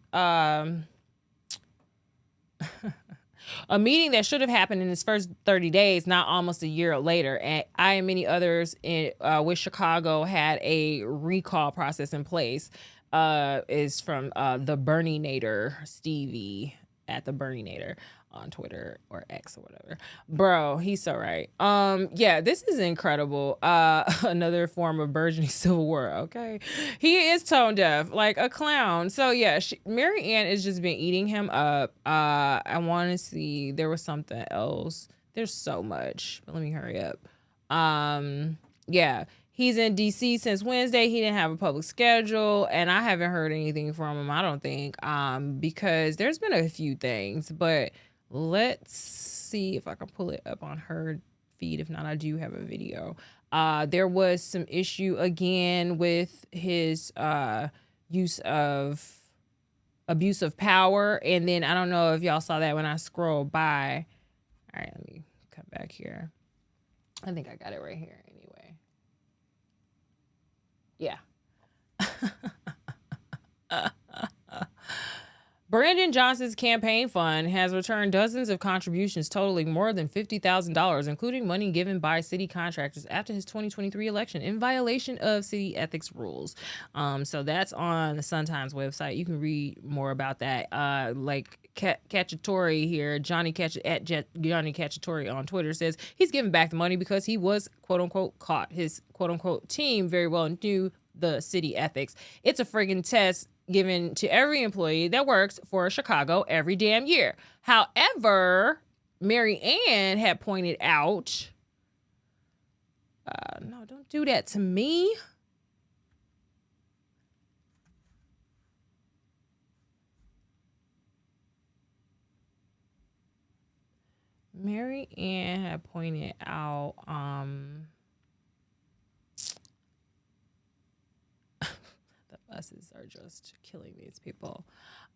a meeting that should have happened in his first 30 days, not almost a year later. And I and many others with Chicago had a recall process in place. Is from the Burninator, Stevie at the Burninator on Twitter or X or whatever. Bro, he's so right. Yeah, this is incredible. Another form of burgeoning civil war, okay? He is tone deaf, like a clown. So yeah, Mary Ann has just been eating him up. I want to see, there was something else. There's so much, but let me hurry up. Yeah, he's in D.C. since Wednesday. He didn't have a public schedule, and I haven't heard anything from him, I don't think, because there's been a few things, but let's see if I can pull it up on her feed. If not, I do have a video. There was some issue again with his use of abuse of power. And then I don't know if y'all saw that when I scrolled by. All right, let me come back here. I think I got it right here anyway. Yeah. Brandon Johnson's campaign fund has returned dozens of contributions totaling more than $50,000, including money given by city contractors after his 2023 election in violation of city ethics rules. So that's on the Sun-Times website. You can read more about that. Like Cacciatore here, Johnny Cacciatore on Twitter says he's giving back the money because he was, quote unquote, caught. His, quote unquote, team very well knew the city ethics. It's a friggin' test given to every employee that works for Chicago every damn year. However, Mary Ann had pointed out, no, don't do that to me. Mary Ann had pointed out, buses are just killing these people.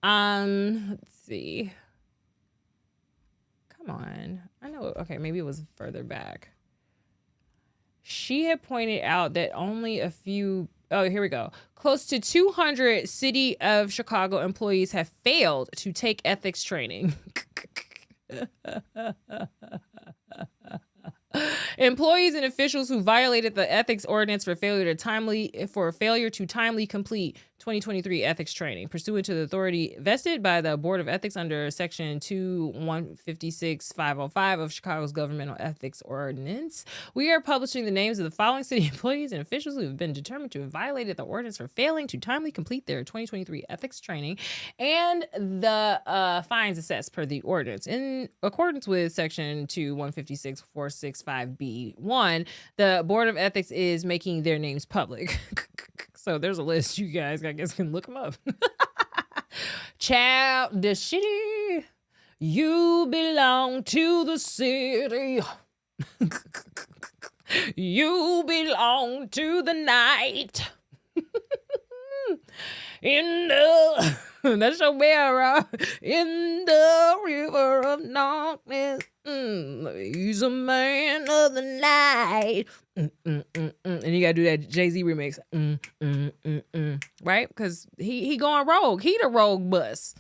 Let's see. Come on. I know. Okay, maybe it was further back. She had pointed out that only a few, oh, here we go. Close to 200 City of Chicago employees have failed to take ethics training. Employees and officials who violated the ethics ordinance for failure to timely complete 2023 ethics training pursuant to the authority vested by the Board of Ethics under Section 2-156-505 of Chicago's Governmental Ethics Ordinance. We are publishing the names of the following city employees and officials who have been determined to have violated the ordinance for failing to timely complete their 2023 ethics training and the fines assessed per the ordinance. In accordance with Section 2-156-465B1, the Board of Ethics is making their names public. So there's a list. You guys, I guess, can look them up. Child, the city, you belong to the city. You belong to the night. In the, that's your mirror, in the river of darkness. He's a man of the night. And you gotta do that Jay-Z remix. Right? Because he going rogue. He the rogue bus.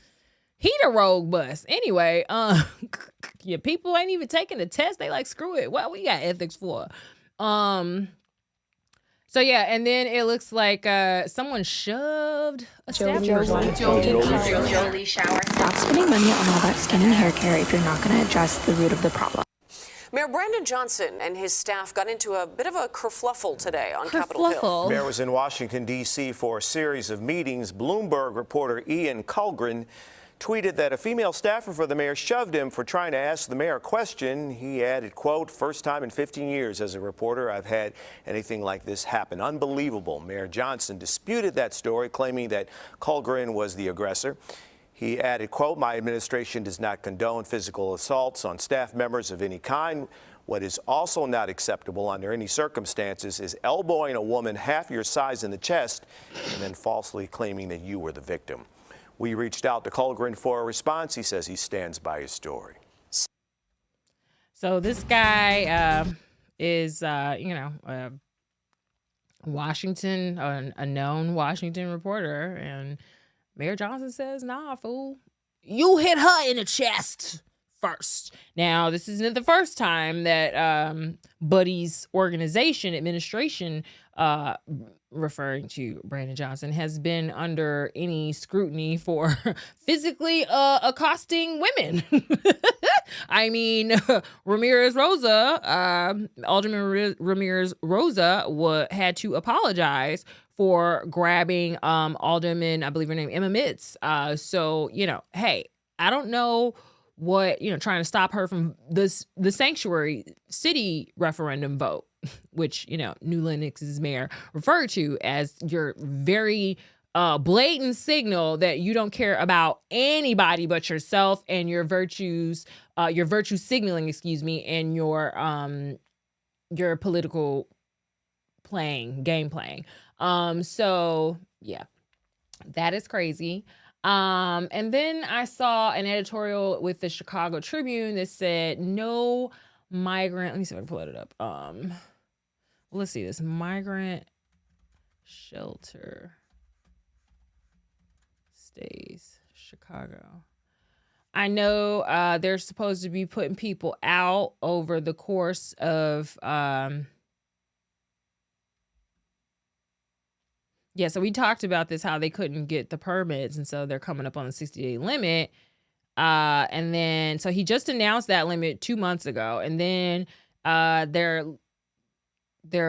Anyway, yeah, people ain't even taking the test. They like, screw it. What we got ethics for? So yeah, and then it looks like someone shoved a staff person. Jolie shower. Stop spending money on all that skin and hair care if you're not going to address the root of the problem. Mayor Brandon Johnson and his staff got into a bit of a kerfluffle today on Capitol Hill. The mayor was in Washington, D.C. for a series of meetings. Bloomberg reporter Ian Kullgren tweeted that a female staffer for the mayor shoved him for trying to ask the mayor a question. He added, quote, "First time in 15 years as a reporter I've had anything like this happen. Unbelievable." Mayor Johnson disputed that story, claiming that Kullgren was the aggressor. He added, quote, "My administration does not condone physical assaults on staff members of any kind. What is also not acceptable under any circumstances is elbowing a woman half your size in the chest and then falsely claiming that you were the victim." We reached out to Kullgren for a response. He says he stands by his story. So this guy is, Washington, a known Washington reporter. And Mayor Johnson says, nah, fool, you hit her in the chest first. Now, this isn't the first time that Buddy's administration, referring to Brandon Johnson, has been under any scrutiny for physically accosting women. I mean, Alderman Ramirez Rosa had to apologize for grabbing Alderman, I believe her name, Emma Mitz. So, hey, I don't know what, trying to stop her from the sanctuary city referendum vote, which, New Lenox's mayor referred to as your very blatant signal that you don't care about anybody but yourself and your virtue signaling, and your political game playing. So yeah, that is crazy. And then I saw an editorial with the Chicago Tribune that said no migrant. Let me see if I can pull it up. Let's see this migrant shelter stays Chicago. I know they're supposed to be putting people out over the course of yeah, so we talked about this, how they couldn't get the permits, and so they're coming up on the 60-day limit. And then, so he just announced that limit 2 months ago, and then their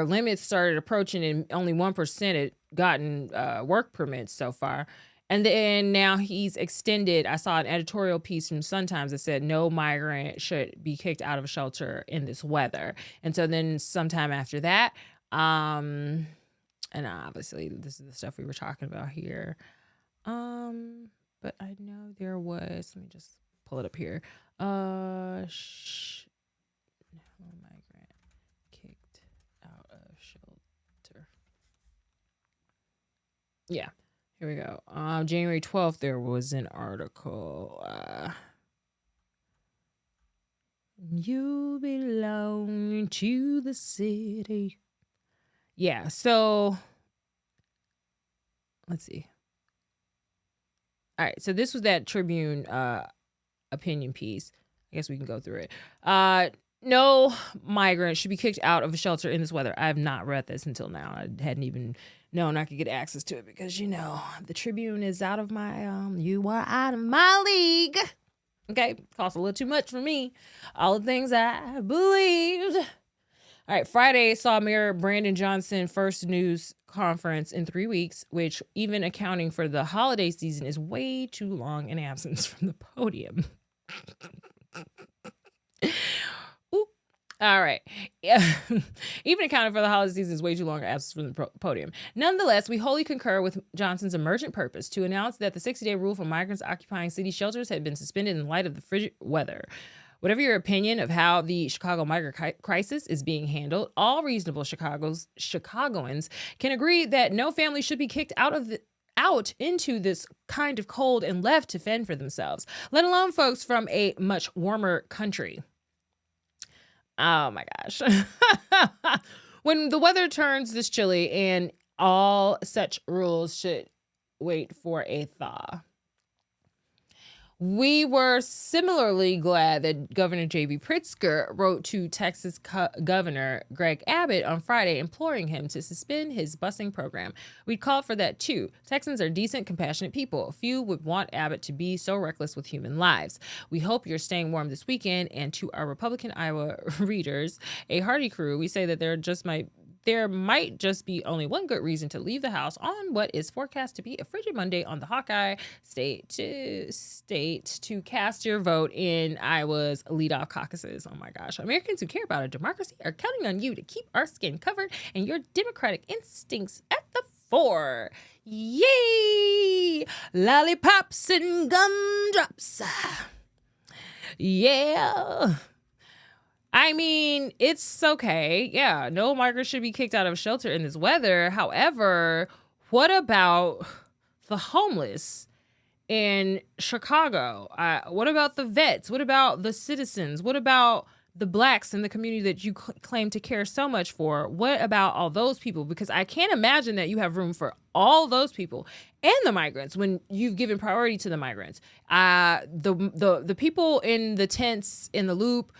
limits started approaching, and only 1% had gotten work permits so far. And then now he's extended. I saw an editorial piece from Sun-Times that said no migrant should be kicked out of a shelter in this weather. And so then sometime after that, and obviously this is the stuff we were talking about here. But I know there was, let me just pull it up here. No migrant kicked out of shelter. Yeah, here we go. January 12th, there was an article. You belong to the city. Yeah, so let's see. All right, so this was that Tribune opinion piece. I guess we can go through it. No migrant should be kicked out of a shelter in this weather. I have not read this until now. I hadn't even known I could get access to it because, you know, the Tribune is out of my, you are out of my league. Okay, costs a little too much for me. All the things I believed. All right, Friday saw Mayor Brandon Johnson first news conference in 3 weeks, which even accounting for the holiday season is way too long an absence from the podium. Ooh. All right. Yeah. Even accounting for the holiday season is way too long an absence from the podium. Nonetheless, we wholly concur with Johnson's emergent purpose to announce that the 60-day rule for migrants occupying city shelters had been suspended in light of the frigid weather. Whatever your opinion of how the Chicago migrant crisis is being handled, all reasonable Chicagoans can agree that no family should be kicked out into this kind of cold and left to fend for themselves, let alone folks from a much warmer country. Oh my gosh. When the weather turns this chilly, and all such rules should wait for a thaw. We were similarly glad that Governor J.B. Pritzker wrote to Texas Governor Greg Abbott on Friday imploring him to suspend his busing program. We'd called for that too. Texans are decent, compassionate people. Few would want Abbott to be so reckless with human lives. We hope you're staying warm this weekend. And to our Republican Iowa readers, a hearty crew, we say that there might just be only one good reason to leave the house on what is forecast to be a frigid Monday on the Hawkeye state to cast your vote in Iowa's leadoff caucuses. Oh my gosh. Americans who care about our democracy are counting on you to keep our skin covered and your democratic instincts at the fore. Yay! Lollipops and gumdrops. Yeah. I mean, it's okay. Yeah, no migrant should be kicked out of a shelter in this weather. However, what about the homeless in Chicago? What about the vets? What about the citizens? What about the blacks in the community that you claim to care so much for? What about all those people? Because I can't imagine that you have room for all those people and the migrants when you've given priority to the migrants. The people in the tents in the Loop,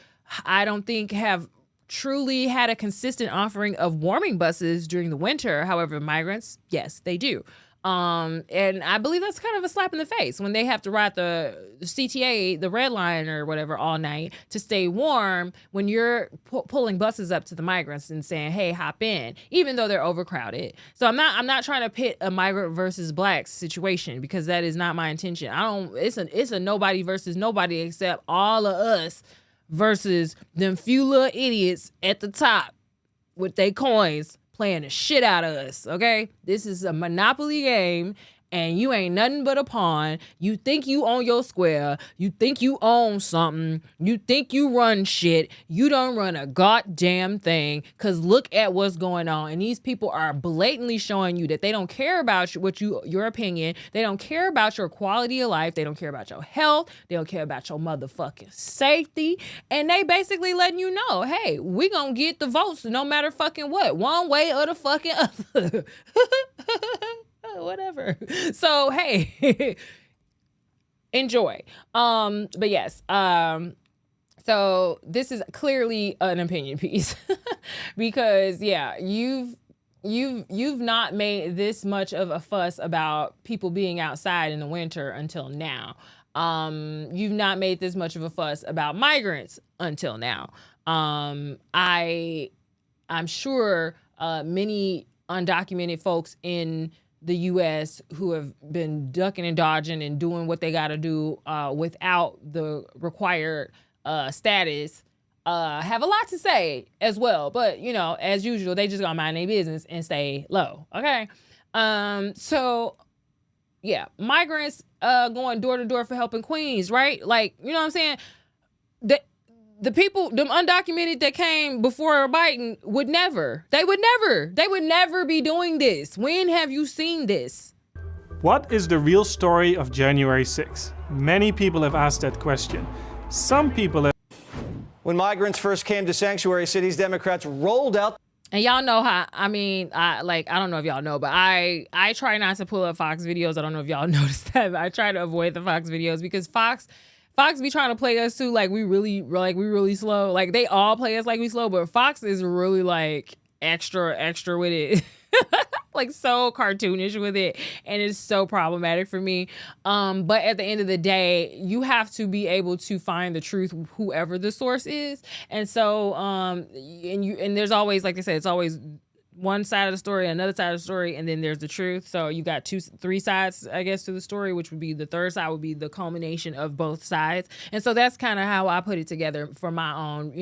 I don't think have truly had a consistent offering of warming buses during the winter. However, migrants, yes, they do. And I believe that's kind of a slap in the face when they have to ride the CTA, the Red Line or whatever all night to stay warm when you're pulling buses up to the migrants and saying, hey, hop in, even though they're overcrowded. So I'm not trying to pit a migrant versus blacks situation because that is not my intention. It's a nobody versus nobody except all of us versus them few little idiots at the top with their coins playing the shit out of us, okay? This is a Monopoly game, and you ain't nothing but a pawn. You think you own your square. You think you own something. You think you run shit. You don't run a goddamn thing, because look at what's going on. And these people are blatantly showing you that they don't care about your opinion. They don't care about your quality of life. They don't care about your health. They don't care about your motherfucking safety. And they basically letting you know, hey, we gonna get the votes no matter fucking what, one way or the fucking other. Whatever. So hey, enjoy. But yes, so this is clearly an opinion piece because yeah, you've not made this much of a fuss about people being outside in the winter until now. You've not made this much of a fuss about migrants until now. I'm sure many undocumented folks in the U.S. who have been ducking and dodging and doing what they got to do without the required status have a lot to say as well. But, you know, as usual, they just gonna mind their business and stay low. Okay. So, yeah, migrants going door to door for helping Queens, right? Like, you know what I'm saying? The people, them undocumented that came before Biden would never be doing this. When have you seen this? What is the real story of January 6th? Many people have asked that question. Some people have. When migrants first came to sanctuary cities, Democrats rolled out. And y'all know how, I don't know if y'all know, but I try not to pull up Fox videos. I don't know if y'all noticed that, but I try to avoid the Fox videos because Fox be trying to play us too like we really slow. Like they all play us like we slow, but Fox is really like extra with it. Like so cartoonish with it, and it's so problematic for me. But at the end of the day, you have to be able to find the truth, whoever the source is. And so, and there's always, like I said, it's always one side of the story, another side of the story, and then there's the truth. So you got three sides, I guess, to the story, which would be the third side would be the culmination of both sides. And so that's kind of how I put it together for my own,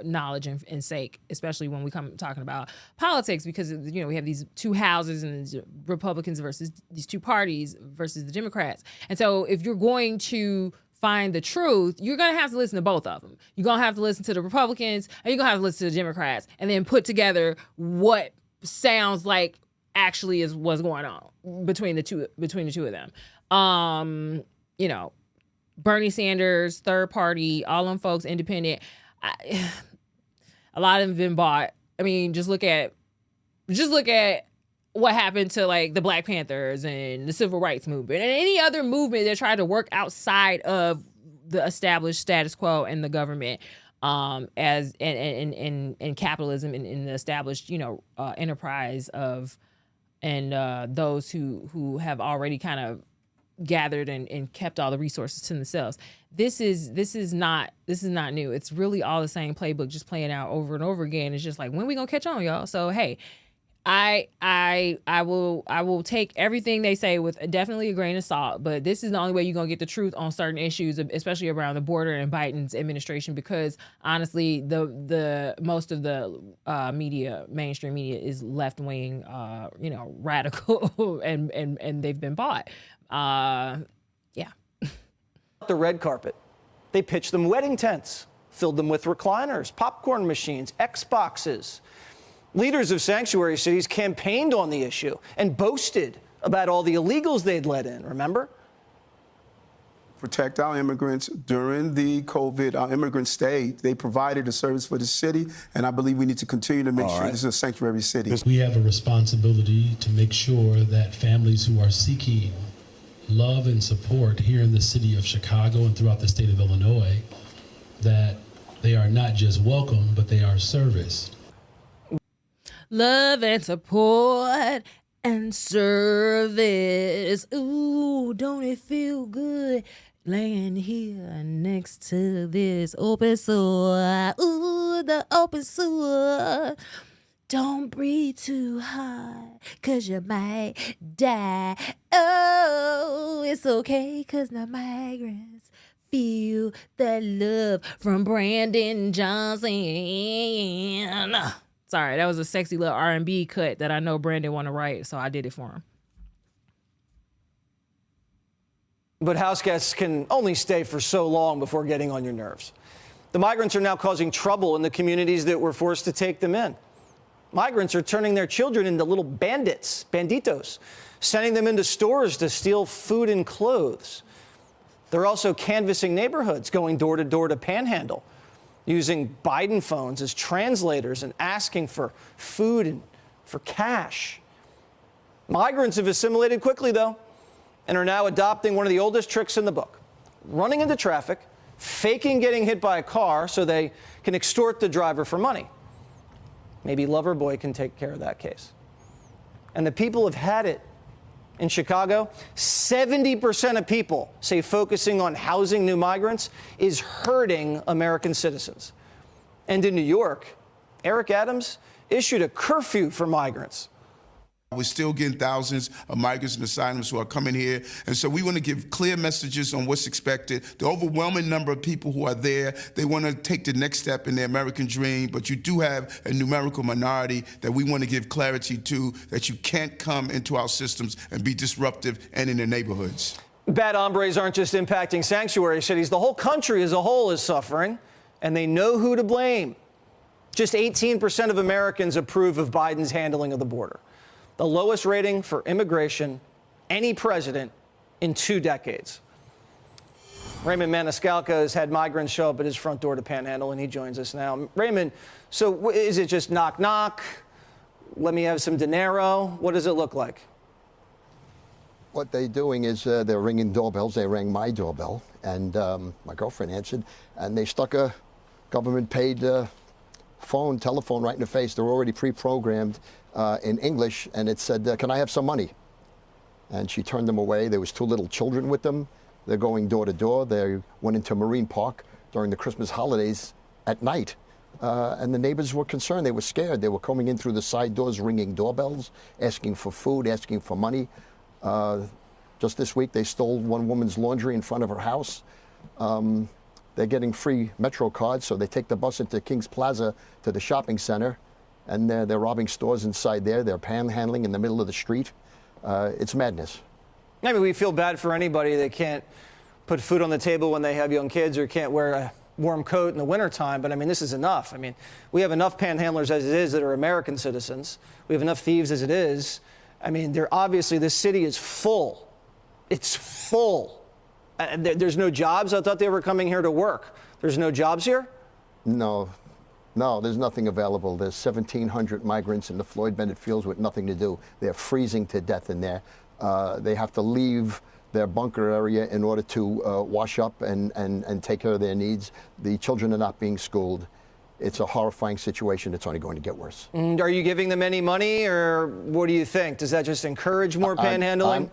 knowledge and sake, especially when we come talking about politics, because, we have these two houses and Republicans versus these two parties versus the Democrats. And so if you're going to find the truth, you're going to have to listen to both of them. You're going to have to listen to the Republicans and you're going to have to listen to the Democrats and then put together what sounds like actually is what's going on between the two of them. Bernie Sanders, third party, all them folks, independent. A lot of them have been bought. I mean, just look at what happened to like the Black Panthers and the Civil Rights Movement and any other movement that tried to work outside of the established status quo and the government, as and capitalism and the established enterprise of those who have already kind of gathered and kept all the resources to themselves. This is not new. It's really all the same playbook, just playing out over and over again. It's just like, when we gonna catch on, y'all? So hey, I will take everything they say with definitely a grain of salt, but this is the only way you're going to get the truth on certain issues, especially around the border and Biden's administration, because honestly, the most of the mainstream media is left-wing, radical, and they've been bought. Yeah. The red carpet. They pitched them wedding tents, filled them with recliners, popcorn machines, Xboxes. Leaders of sanctuary cities campaigned on the issue and boasted about all the illegals they'd let in, remember? Protect our immigrants during the COVID, our immigrant stay. They provided a service for the city, and I believe we need to continue to make sure this is a sanctuary city. We have a responsibility to make sure that families who are seeking love and support here in the city of Chicago and throughout the state of Illinois, that they are not just welcome, but they are serviced. Love and support and service. Ooh, don't it feel good laying here next to this open sore? Ooh, the open sore. Don't breathe too hard, 'cause you might die. Oh, it's okay, 'cause the migrants feel the love from Brandon Johnson. Sorry, that was a sexy little R&B cut that I know Brandon want to write, so I did it for him. But house guests can only stay for so long before getting on your nerves. The migrants are now causing trouble in the communities that were forced to take them in. Migrants are turning their children into little banditos, sending them into stores to steal food and clothes. They're also canvassing neighborhoods, going door to door to panhandle, using Biden phones as translators and asking for food and for cash. Migrants have assimilated quickly, though, and are now adopting one of the oldest tricks in the book: running into traffic, faking getting hit by a car so they can extort the driver for money. Maybe Loverboy can take care of that case. And the people have had it. In Chicago, 70% of people say focusing on housing new migrants is hurting American citizens. And in New York, Eric Adams issued a curfew for migrants. We're still getting thousands of migrants and asylums who are coming here. And so we want to give clear messages on what's expected. The overwhelming number of people who are there, they want to take the next step in their American dream. But you do have a numerical minority that we want to give clarity to, that you can't come into our systems and be disruptive and in their neighborhoods. Bad hombres aren't just impacting sanctuary cities. The whole country as a whole is suffering, and they know who to blame. Just 18% of Americans approve of Biden's handling of the border, the lowest rating for immigration any president in 2 decades. Raymond Maniscalco has had migrants show up at his front door to Panhandle, and he joins us now. Raymond, so is it just knock, knock? Let me have some dinero? What does it look like? What they're doing is they're ringing doorbells. They rang my doorbell, and my girlfriend answered, and they stuck a government-paid telephone right in the face. They're already pre-programmed in English, and it said, can I have some money? And she turned them away. There was 2 little children with them. They're going door to door. They went into Marine Park during the Christmas holidays at night, and the neighbors were concerned. They were scared. They were coming in through the side doors, ringing doorbells, asking for food, asking for money. Just this week, they stole one woman's laundry in front of her house. They're getting free Metro cards, so they take the bus into Kings Plaza to the shopping center, and they're robbing stores inside there. They're panhandling in the middle of the street. It's madness. I mean, we feel bad for anybody that can't put food on the table when they have young kids or can't wear a warm coat in the wintertime, but I mean, this is enough. I mean, we have enough panhandlers as it is that are American citizens. We have enough thieves as it is. I mean, obviously, this city is full. It's full. There's no jobs. I thought they were coming here to work. There's no jobs here? No, there's nothing available. There's 1,700 migrants in the Floyd Bennett fields with nothing to do. They're freezing to death in there. They have to leave their bunker area in order to wash up and take care of their needs. The children are not being schooled. It's a horrifying situation. It's only going to get worse. Are you giving them any money, or what do you think? Does that just encourage more panhandling?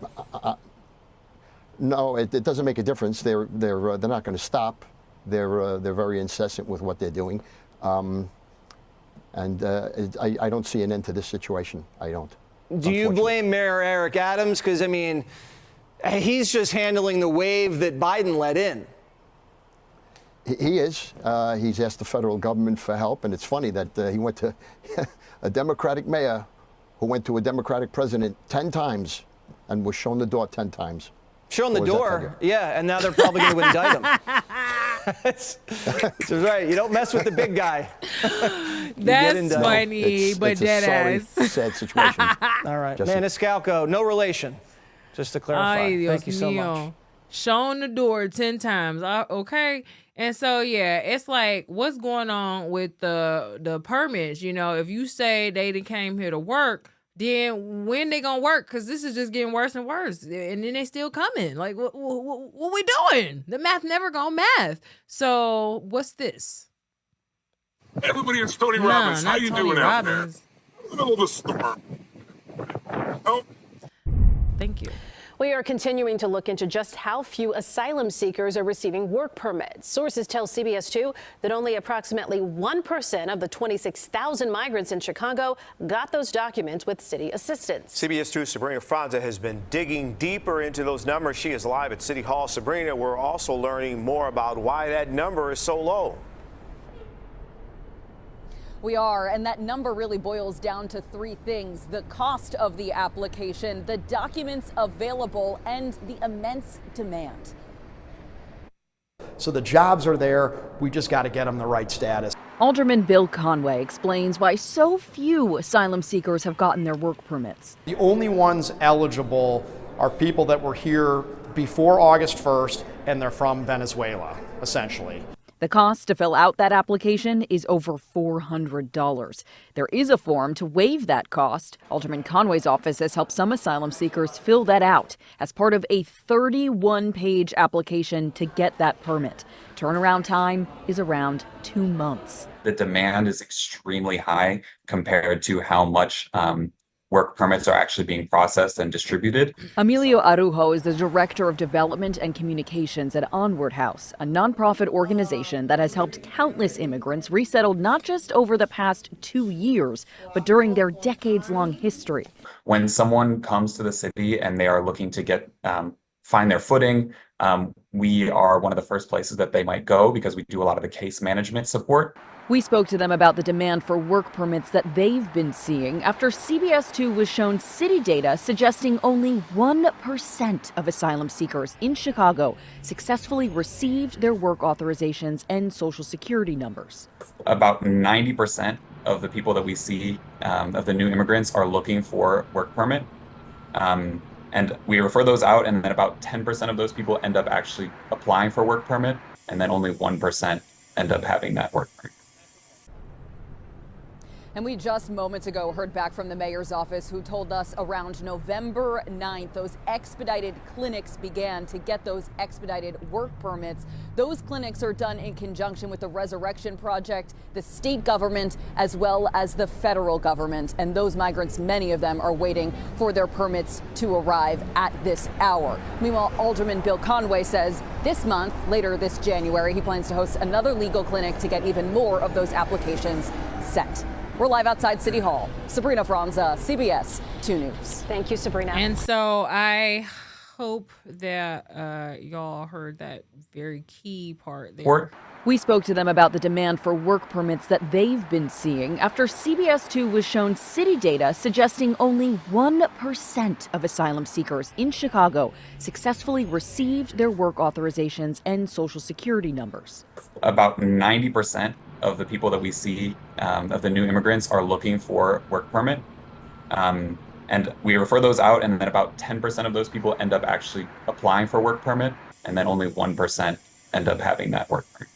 No, it doesn't make a difference. They're not going to stop. They're very incessant with what they're doing, and I don't see an end to this situation. I don't. Do you blame Mayor Eric Adams? Because I mean, he's just handling the wave that Biden let in. He is. He's asked the federal government for help, and it's funny that he went to a Democratic mayor who went to a Democratic president 10 times and was shown the door 10 times. Shown the door, yeah, and now they're probably going to indict him. That's right. You don't mess with the big guy. That's funny, but dead ass. Sad situation. All right, Maniscalco, no relation. Just to clarify. Ay, Thank you so much. Shown the door 10 times. Okay. And so, yeah, it's like, what's going on with the permits? You know, if you say they came here to work, then when they gonna work? Because this is just getting worse and worse. And then they still coming. Like, what we doing? The math never gonna math. So what's this? Everybody, it's Tony Robbins. How you doing out there? Middle of the storm. Oh. Thank you. We are continuing to look into just how few asylum seekers are receiving work permits. Sources tell CBS 2 that only approximately 1% of the 26,000 migrants in Chicago got those documents with city assistance. CBS 2's Sabrina Franza has been digging deeper into those numbers. She is live at City Hall. Sabrina, we're also learning more about why that number is so low. We are, and that number really boils down to three things: the cost of the application, the documents available, and the immense demand. So the jobs are there, we just got to get them the right status. Alderman Bill Conway explains why so few asylum seekers have gotten their work permits. The only ones eligible are people that were here before August 1st, and they're from Venezuela, essentially. The cost to fill out that application is over $400. There is a form to waive that cost. Alderman Conway's office has helped some asylum seekers fill that out as part of a 31-page application to get that permit. Turnaround time is around 2 months. The demand is extremely high compared to how much work permits are actually being processed and distributed. Emilio Arujo is the Director of Development and Communications at Onward House, a nonprofit organization that has helped countless immigrants resettle not just over the past 2 years, but during their decades-long history. When someone comes to the city and they are looking to get find their footing, we are one of the first places that they might go because we do a lot of the case management support. We spoke to them about the demand for work permits that they've been seeing after CBS 2 was shown city data suggesting only 1% of asylum seekers in Chicago successfully received their work authorizations and social security numbers. About 90% of the people that we see, of the new immigrants, are looking for work permit. And we refer those out, and then about 10% of those people end up actually applying for work permit, and then only 1% end up having that work permit. And we just moments ago heard back from the mayor's office, who told us around November 9th, those expedited clinics began to get those expedited work permits. Those clinics are done in conjunction with the Resurrection Project, the state government, as well as the federal government. And those migrants, many of them, are waiting for their permits to arrive at this hour. Meanwhile, Alderman Bill Conway says this month, later this January, he plans to host another legal clinic to get even more of those applications set. We're live outside City Hall. Sabrina Franza, CBS 2 News. Thank you, Sabrina. And so I hope that y'all heard that very key part there. We spoke to them about the demand for work permits that they've been seeing after CBS 2 was shown city data suggesting only 1% of asylum seekers in Chicago successfully received their work authorizations and social security numbers. About 90% of the people that we see, of the new immigrants, are looking for work permit. And we refer those out, and then about 10% of those people end up actually applying for work permit, and then only 1% end up having that work permit.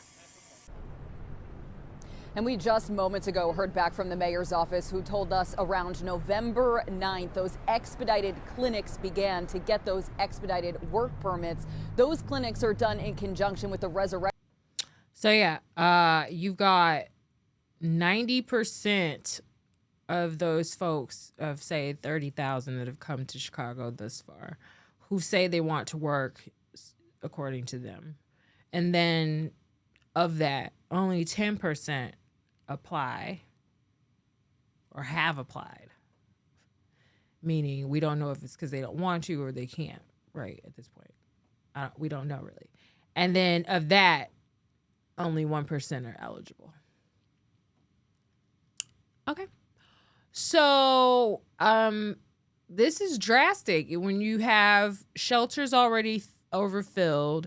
And we just moments ago heard back from the mayor's office, who told us around November 9th, those expedited clinics began to get those expedited work permits. Those clinics are done in conjunction with the Resurrection. So yeah, you've got 90% of those folks, of say 30,000 that have come to Chicago thus far, who say they want to work according to them. And then of that, only 10% apply or have applied. Meaning we don't know if it's because they don't want to or they can't, right, at this point. We don't know really. And then of that, only 1% are eligible. Okay. So this is drastic. When you have shelters already overfilled,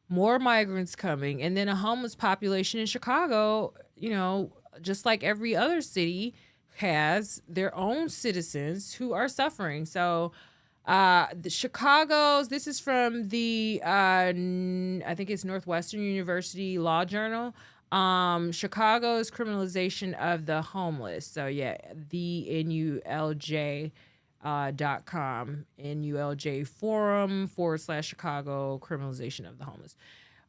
more migrants coming, and then a homeless population in Chicago, you know, just like every other city, has their own citizens who are suffering. So the Chicago's, this is from the, I think it's Northwestern University Law Journal, Chicago's criminalization of the homeless. So yeah, the NULJ.com, NULJ forum / Chicago criminalization of the homeless.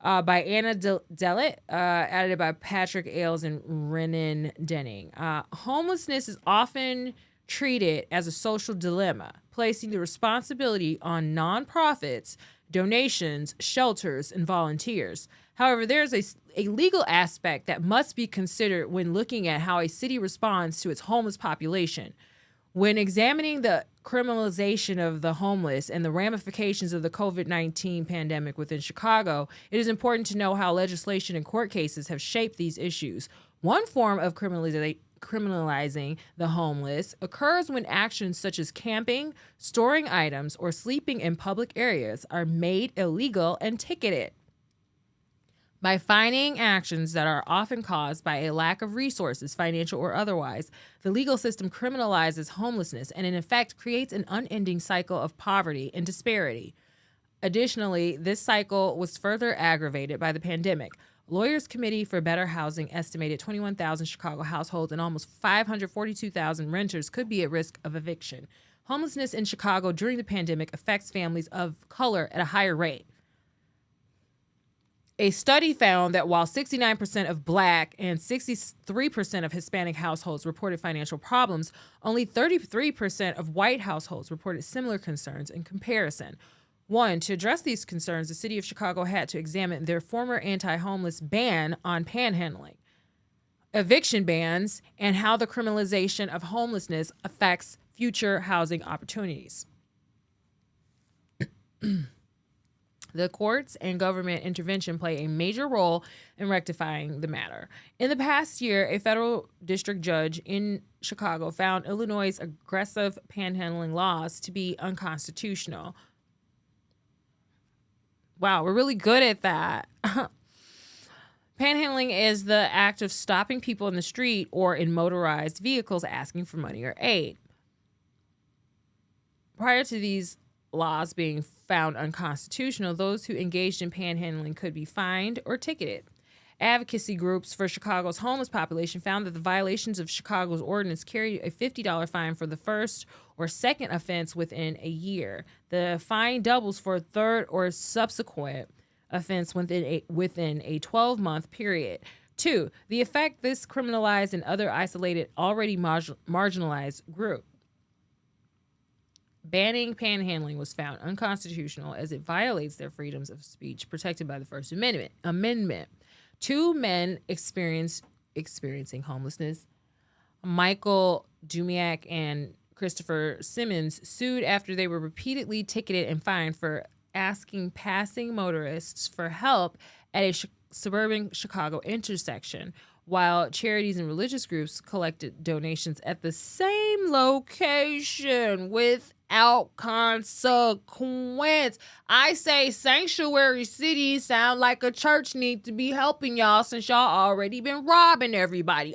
By Anna Dellett, edited by Patrick Ailes and Renan Denning. Homelessness is often treated as a social dilemma, placing the responsibility on nonprofits, donations, shelters, and volunteers. However, there's a legal aspect that must be considered when looking at how a city responds to its homeless population. When examining the criminalization of the homeless and the ramifications of the COVID-19 pandemic within Chicago, it is important to know how legislation and court cases have shaped these issues. One form of criminalization criminalizing the homeless occurs when actions such as camping, storing items, or sleeping in public areas are made illegal and ticketed. By fining actions that are often caused by a lack of resources, financial or otherwise, the legal system criminalizes homelessness and in effect creates an unending cycle of poverty and disparity. Additionally, this cycle was further aggravated by the pandemic. Lawyers Committee for Better Housing estimated 21,000 Chicago households and almost 542,000 renters could be at risk of eviction. Homelessness in Chicago during the pandemic affects families of color at a higher rate. A study found that while 69% of Black and 63% of Hispanic households reported financial problems, only 33% of white households reported similar concerns in comparison. One, to address these concerns, the city of Chicago had to examine their former anti-homeless ban on panhandling, eviction bans, and how the criminalization of homelessness affects future housing opportunities. The courts and government intervention play a major role in rectifying the matter. In the past year, a federal district judge in Chicago found Illinois' aggressive panhandling laws to be unconstitutional. Wow, we're really good at that. Panhandling is the act of stopping people in the street or in motorized vehicles asking for money or aid. Prior to these laws being found unconstitutional, those who engaged in panhandling could be fined or ticketed. Advocacy groups for Chicago's homeless population found that the violations of Chicago's ordinance carried a $50 fine for the first or second offense within a year. The fine doubles for a third or subsequent offense within a 12-month period. 2, the effect this criminalized and other isolated, already marginalized group. Banning panhandling was found unconstitutional as it violates their freedoms of speech protected by the First Amendment. 2 men experiencing homelessness, Michael Dumiak and Christopher Simmons, sued after they were repeatedly ticketed and fined for asking passing motorists for help at a suburban Chicago intersection, while charities and religious groups collected donations at the same location without consequence. I say sanctuary cities sound like a church need to be helping y'all since y'all already been robbing everybody.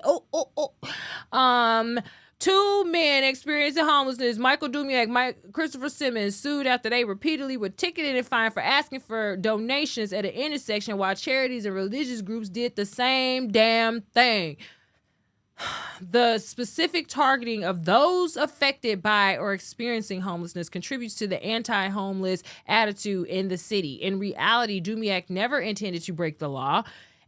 2 men experiencing homelessness, Michael Dumiak, Christopher Simmons, sued after they repeatedly were ticketed and fined for asking for donations at an intersection while charities and religious groups did the same damn thing. The specific targeting of those affected by or experiencing homelessness contributes to the anti-homeless attitude in the city. In reality, Dumiak never intended to break the law,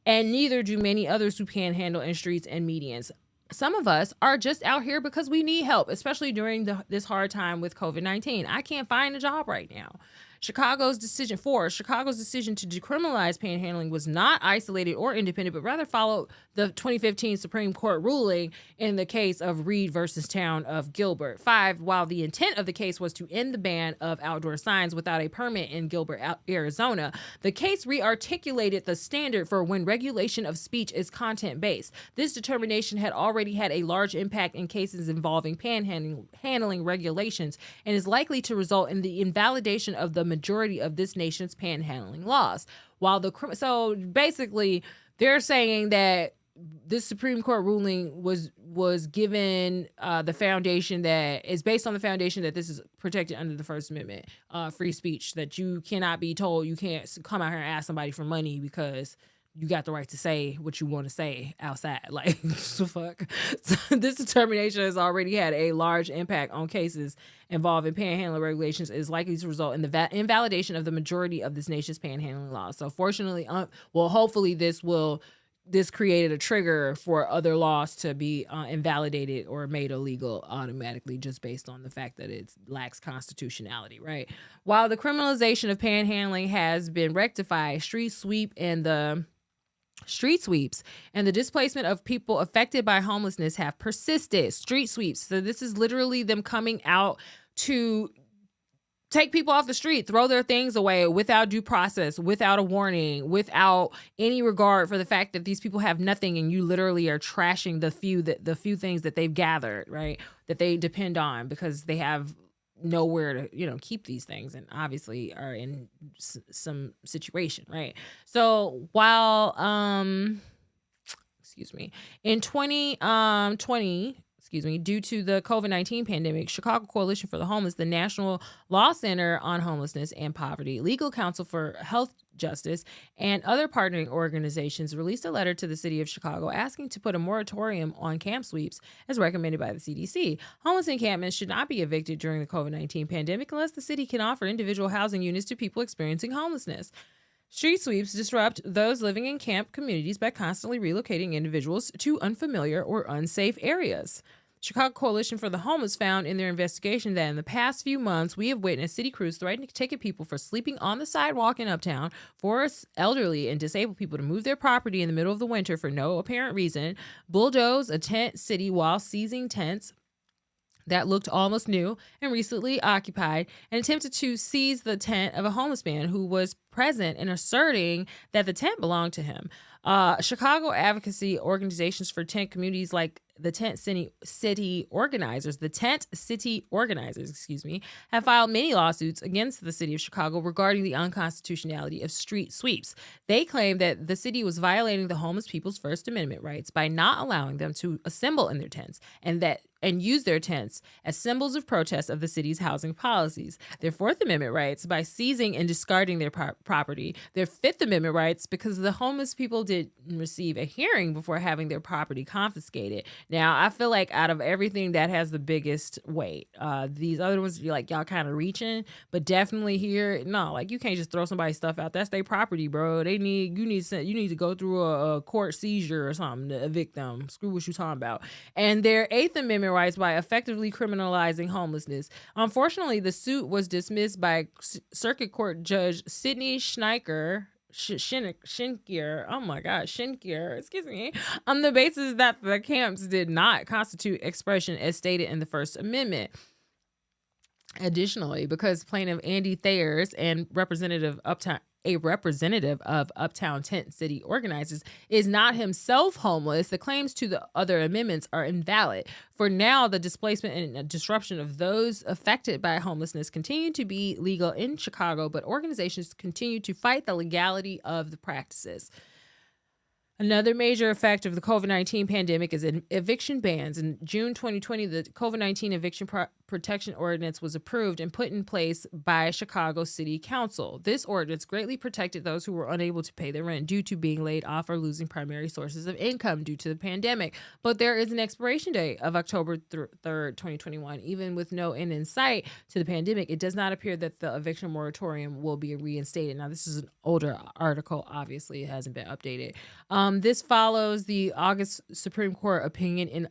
and neither do many others who panhandle in streets and medians. Some of us are just out here because we need help, especially during this hard time with COVID-19. I can't find a job right now. Chicago's decision to decriminalize panhandling was not isolated or independent, but rather followed the 2015 Supreme Court ruling in the case of Reed versus Town of Gilbert. 5, while the intent of the case was to end the ban of outdoor signs without a permit in Gilbert, Arizona, the case rearticulated the standard for when regulation of speech is content-based. This determination had already had a large impact in cases involving panhandling regulations and is likely to result in the invalidation of the majority of this nation's panhandling laws. So basically, they're saying that this Supreme Court ruling was given the foundation that is based on the foundation that this is protected under the First Amendment, free speech, that you cannot be told you can't come out here and ask somebody for money because you got the right to say what you want to say outside. Like, the fuck? So this determination has already had a large impact on cases involving panhandling regulations. Is likely to result in the invalidation of the majority of this nation's panhandling laws. So fortunately, hopefully this created a trigger for other laws to be invalidated or made illegal automatically just based on the fact that it lacks constitutionality, right? While the criminalization of panhandling has been rectified, street sweeps and the displacement of people affected by homelessness have persisted. Street sweeps. So this is literally them coming out to take people off the street, throw their things away without due process, without a warning, without any regard for the fact that these people have nothing, and you literally are trashing the few things that they've gathered, right? That they depend on because they have nowhere to, keep these things, and obviously are in some situation, right? So while in 2020, due to the COVID-19 pandemic, Chicago Coalition for the Homeless, the National Law Center on Homelessness and Poverty, Legal Counsel for Health Justice, and other partnering organizations released a letter to the city of Chicago asking to put a moratorium on camp sweeps as recommended by the CDC. Homeless encampments should not be evicted during the COVID-19 pandemic unless the city can offer individual housing units to people experiencing homelessness. Street sweeps disrupt those living in camp communities by constantly relocating individuals to unfamiliar or unsafe areas. Chicago Coalition for the Homeless found in their investigation that in the past few months, we have witnessed city crews threatening ticket people for sleeping on the sidewalk in Uptown, force elderly and disabled people to move their property in the middle of the winter for no apparent reason, bulldoze a tent city while seizing tents that looked almost new and recently occupied, and attempted to seize the tent of a homeless man who was present and asserting that the tent belonged to him. Chicago advocacy organizations for tent communities like the Tent City Organizers, have filed many lawsuits against the city of Chicago regarding the unconstitutionality of street sweeps. They claim that the city was violating the homeless people's First Amendment rights by not allowing them to assemble in their tents and use their tents as symbols of protest of the city's housing policies, their Fourth Amendment rights by seizing and discarding their property, their Fifth Amendment rights because the homeless people didn't receive a hearing before having their property confiscated. Now, I feel like out of everything, that has the biggest weight. These other ones, you're like, y'all kind of reaching, but definitely here, no, like you can't just throw somebody's stuff out. That's their property, bro. You need to go through a court seizure or something to evict them. Screw what you talking about. And their Eighth Amendment rights by effectively criminalizing homelessness. Unfortunately, the suit was dismissed by Circuit Court Judge Sidney Schneiker, on the basis that the camps did not constitute expression as stated in the First Amendment. Additionally, because plaintiff Andy Thayers and representative of Uptown Tent City Organizers is not himself homeless, the claims to the other amendments are invalid. For now, the displacement and disruption of those affected by homelessness continue to be legal in Chicago, but organizations continue to fight the legality of the practices. Another major effect of the COVID-19 pandemic is eviction bans. In June 2020, the COVID-19 Eviction Protection Ordinance was approved and put in place by Chicago City Council. This ordinance greatly protected those who were unable to pay their rent due to being laid off or losing primary sources of income due to the pandemic. But there is an expiration date of October 3rd, 2021. Even with no end in sight to the pandemic, it does not appear that the eviction moratorium will be reinstated. Now, this is an older article. Obviously, it hasn't been updated. This follows the August Supreme Court opinion in,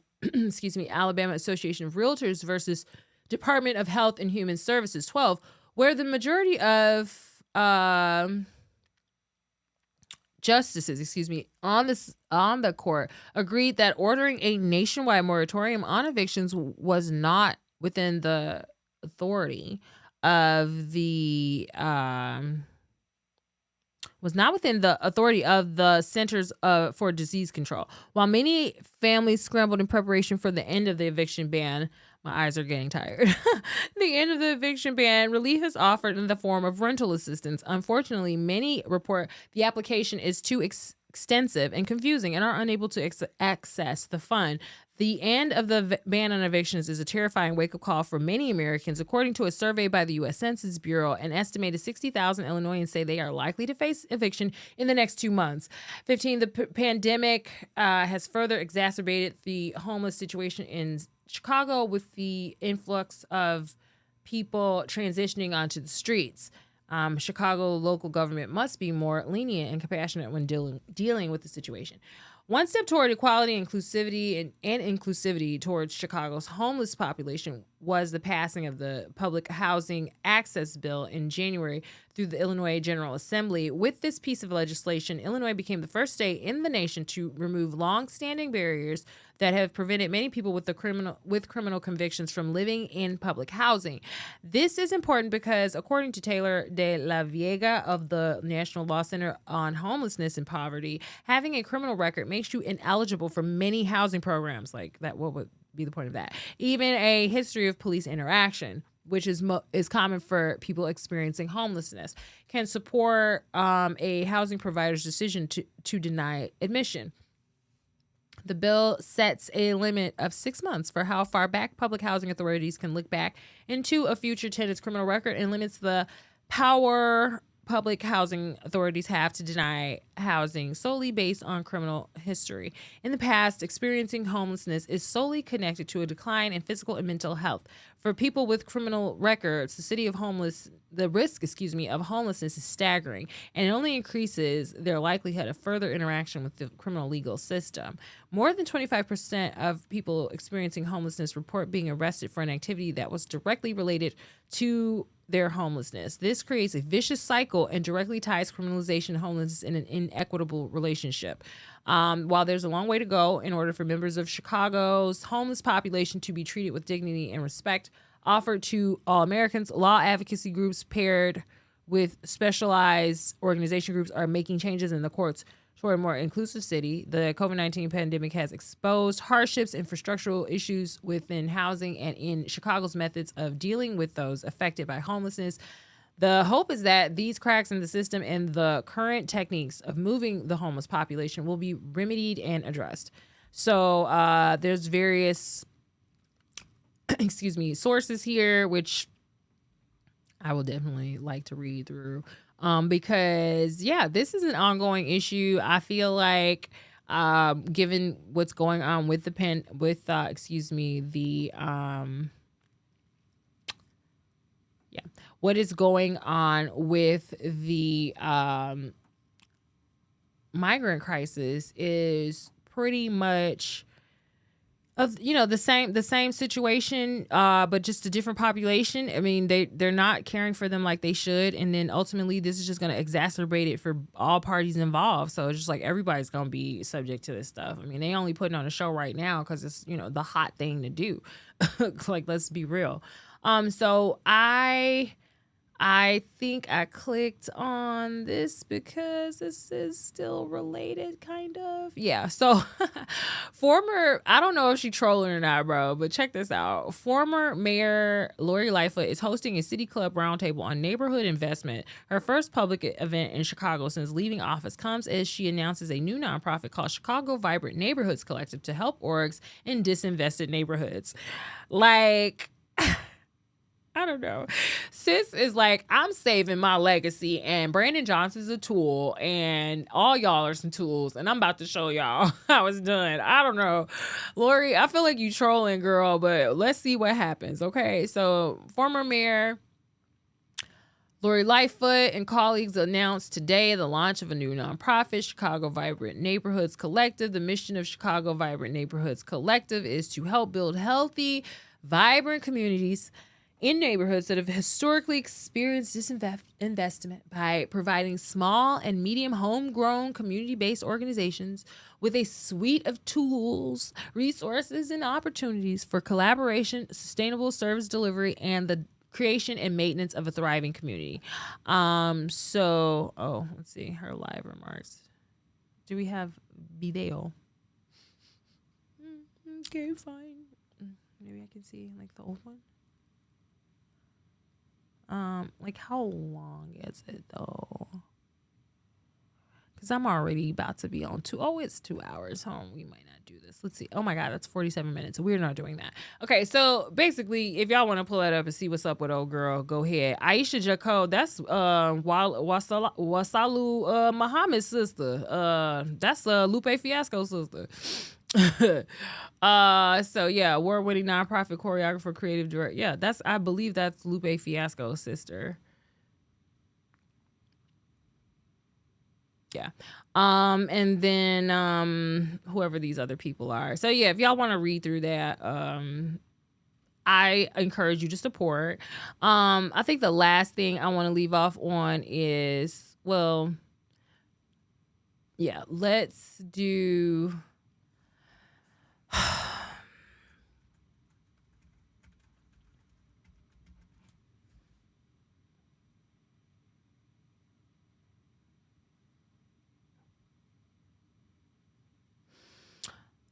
Alabama Association of Realtors versus Department of Health and Human Services 12, where the majority of justices, on the court agreed that ordering a nationwide moratorium on evictions was not within the authority of the Centers for Disease Control. While many families scrambled in preparation for the end of the eviction ban, my eyes are getting tired. The end of the eviction ban, relief is offered in the form of rental assistance. Unfortunately, many report the application is too extensive and confusing and are unable to access the fund. The end of the ban on evictions is a terrifying wake-up call for many Americans. According to a survey by the U.S. Census Bureau, an estimated 60,000 Illinoisans say they are likely to face eviction in the next 2 months. The pandemic has further exacerbated the homeless situation in Chicago with the influx of people transitioning onto the streets. Chicago local government must be more lenient and compassionate when dealing with the situation. One step toward equality, inclusivity, and inclusivity towards Chicago's homeless population was the passing of the Public Housing Access Bill in January through the Illinois General Assembly. With this piece of legislation, Illinois became the first state in the nation to remove long-standing barriers that have prevented many people with criminal convictions from living in public housing. This is important because, according to Taylor de la Vega of the National Law Center on Homelessness and Poverty, having a criminal record makes you ineligible for many housing programs. Like that, what would be the point of that? Even a history of police interaction, which is common for people experiencing homelessness, can support a housing provider's decision to deny admission. The bill sets a limit of 6 months for how far back public housing authorities can look back into a future tenant's criminal record and limits the power public housing authorities have to deny housing solely based on criminal history. In the past, experiencing homelessness is solely connected to a decline in physical and mental health. For people with criminal records, the risk of homelessness is staggering, and it only increases their likelihood of further interaction with the criminal legal system. More than 25% of people experiencing homelessness report being arrested for an activity that was directly related to their homelessness. This creates a vicious cycle and directly ties criminalization and homelessness in an inequitable relationship. While there's a long way to go in order for members of Chicago's homeless population to be treated with dignity and respect offered to all Americans, law advocacy groups paired with specialized organization groups are making changes in the courts toward a more inclusive city. The COVID-19 pandemic has exposed hardships, infrastructural issues within housing, and in Chicago's methods of dealing with those affected by homelessness. The hope is that these cracks in the system and the current techniques of moving the homeless population will be remedied and addressed. So there's various, sources here, which I will definitely like to read through. Because this is an ongoing issue. I feel like, given what's going on with what is going on with the migrant crisis is pretty much of the same situation, but just a different population. I mean, they're not caring for them like they should, and then ultimately this is just going to exacerbate it for all parties involved. So it's just like everybody's going to be subject to this stuff. I mean, they only putting on a show right now because it's the hot thing to do. Like, let's be real. So I think I clicked on this because this is still related, kind of. Yeah, so I don't know if she's trolling or not, bro, but check this out. Former Mayor Lori Lightfoot is hosting a City Club roundtable on neighborhood investment. Her first public event in Chicago since leaving office comes as she announces a new nonprofit called Chicago Vibrant Neighborhoods Collective to help orgs in disinvested neighborhoods. Like... I don't know. Sis is like, I'm saving my legacy, and Brandon Johnson's a tool, and all y'all are some tools, and I'm about to show y'all how it's done. I don't know. Lori, I feel like you trolling, girl, but let's see what happens, okay? So, former Mayor Lori Lightfoot and colleagues announced today the launch of a new nonprofit, Chicago Vibrant Neighborhoods Collective. The mission of Chicago Vibrant Neighborhoods Collective is to help build healthy, vibrant communities in neighborhoods that have historically experienced disinvestment by providing small and medium homegrown community-based organizations with a suite of tools, resources, and opportunities for collaboration, sustainable service delivery, and the creation and maintenance of a thriving community. Let's see her live remarks. Do we have video? Okay, fine. Maybe I can see like the old one. Like how long is it though? Because I'm already about to be on it's 2 hours home. We might not do this. Let's see. Oh my God, that's 47 minutes. We're not doing that. Okay, so basically, if y'all want to pull that up and see what's up with old girl, go ahead. Aisha Jaco, that's Wasalu Muhammad's sister. That's Lupe Fiasco's sister. Award-winning nonprofit choreographer, creative director. Yeah, I believe that's Lupe Fiasco's sister. Yeah. And then whoever these other people are. So yeah, if y'all want to read through that, I encourage you to support. I think the last thing I want to leave off on is, well, yeah, let's do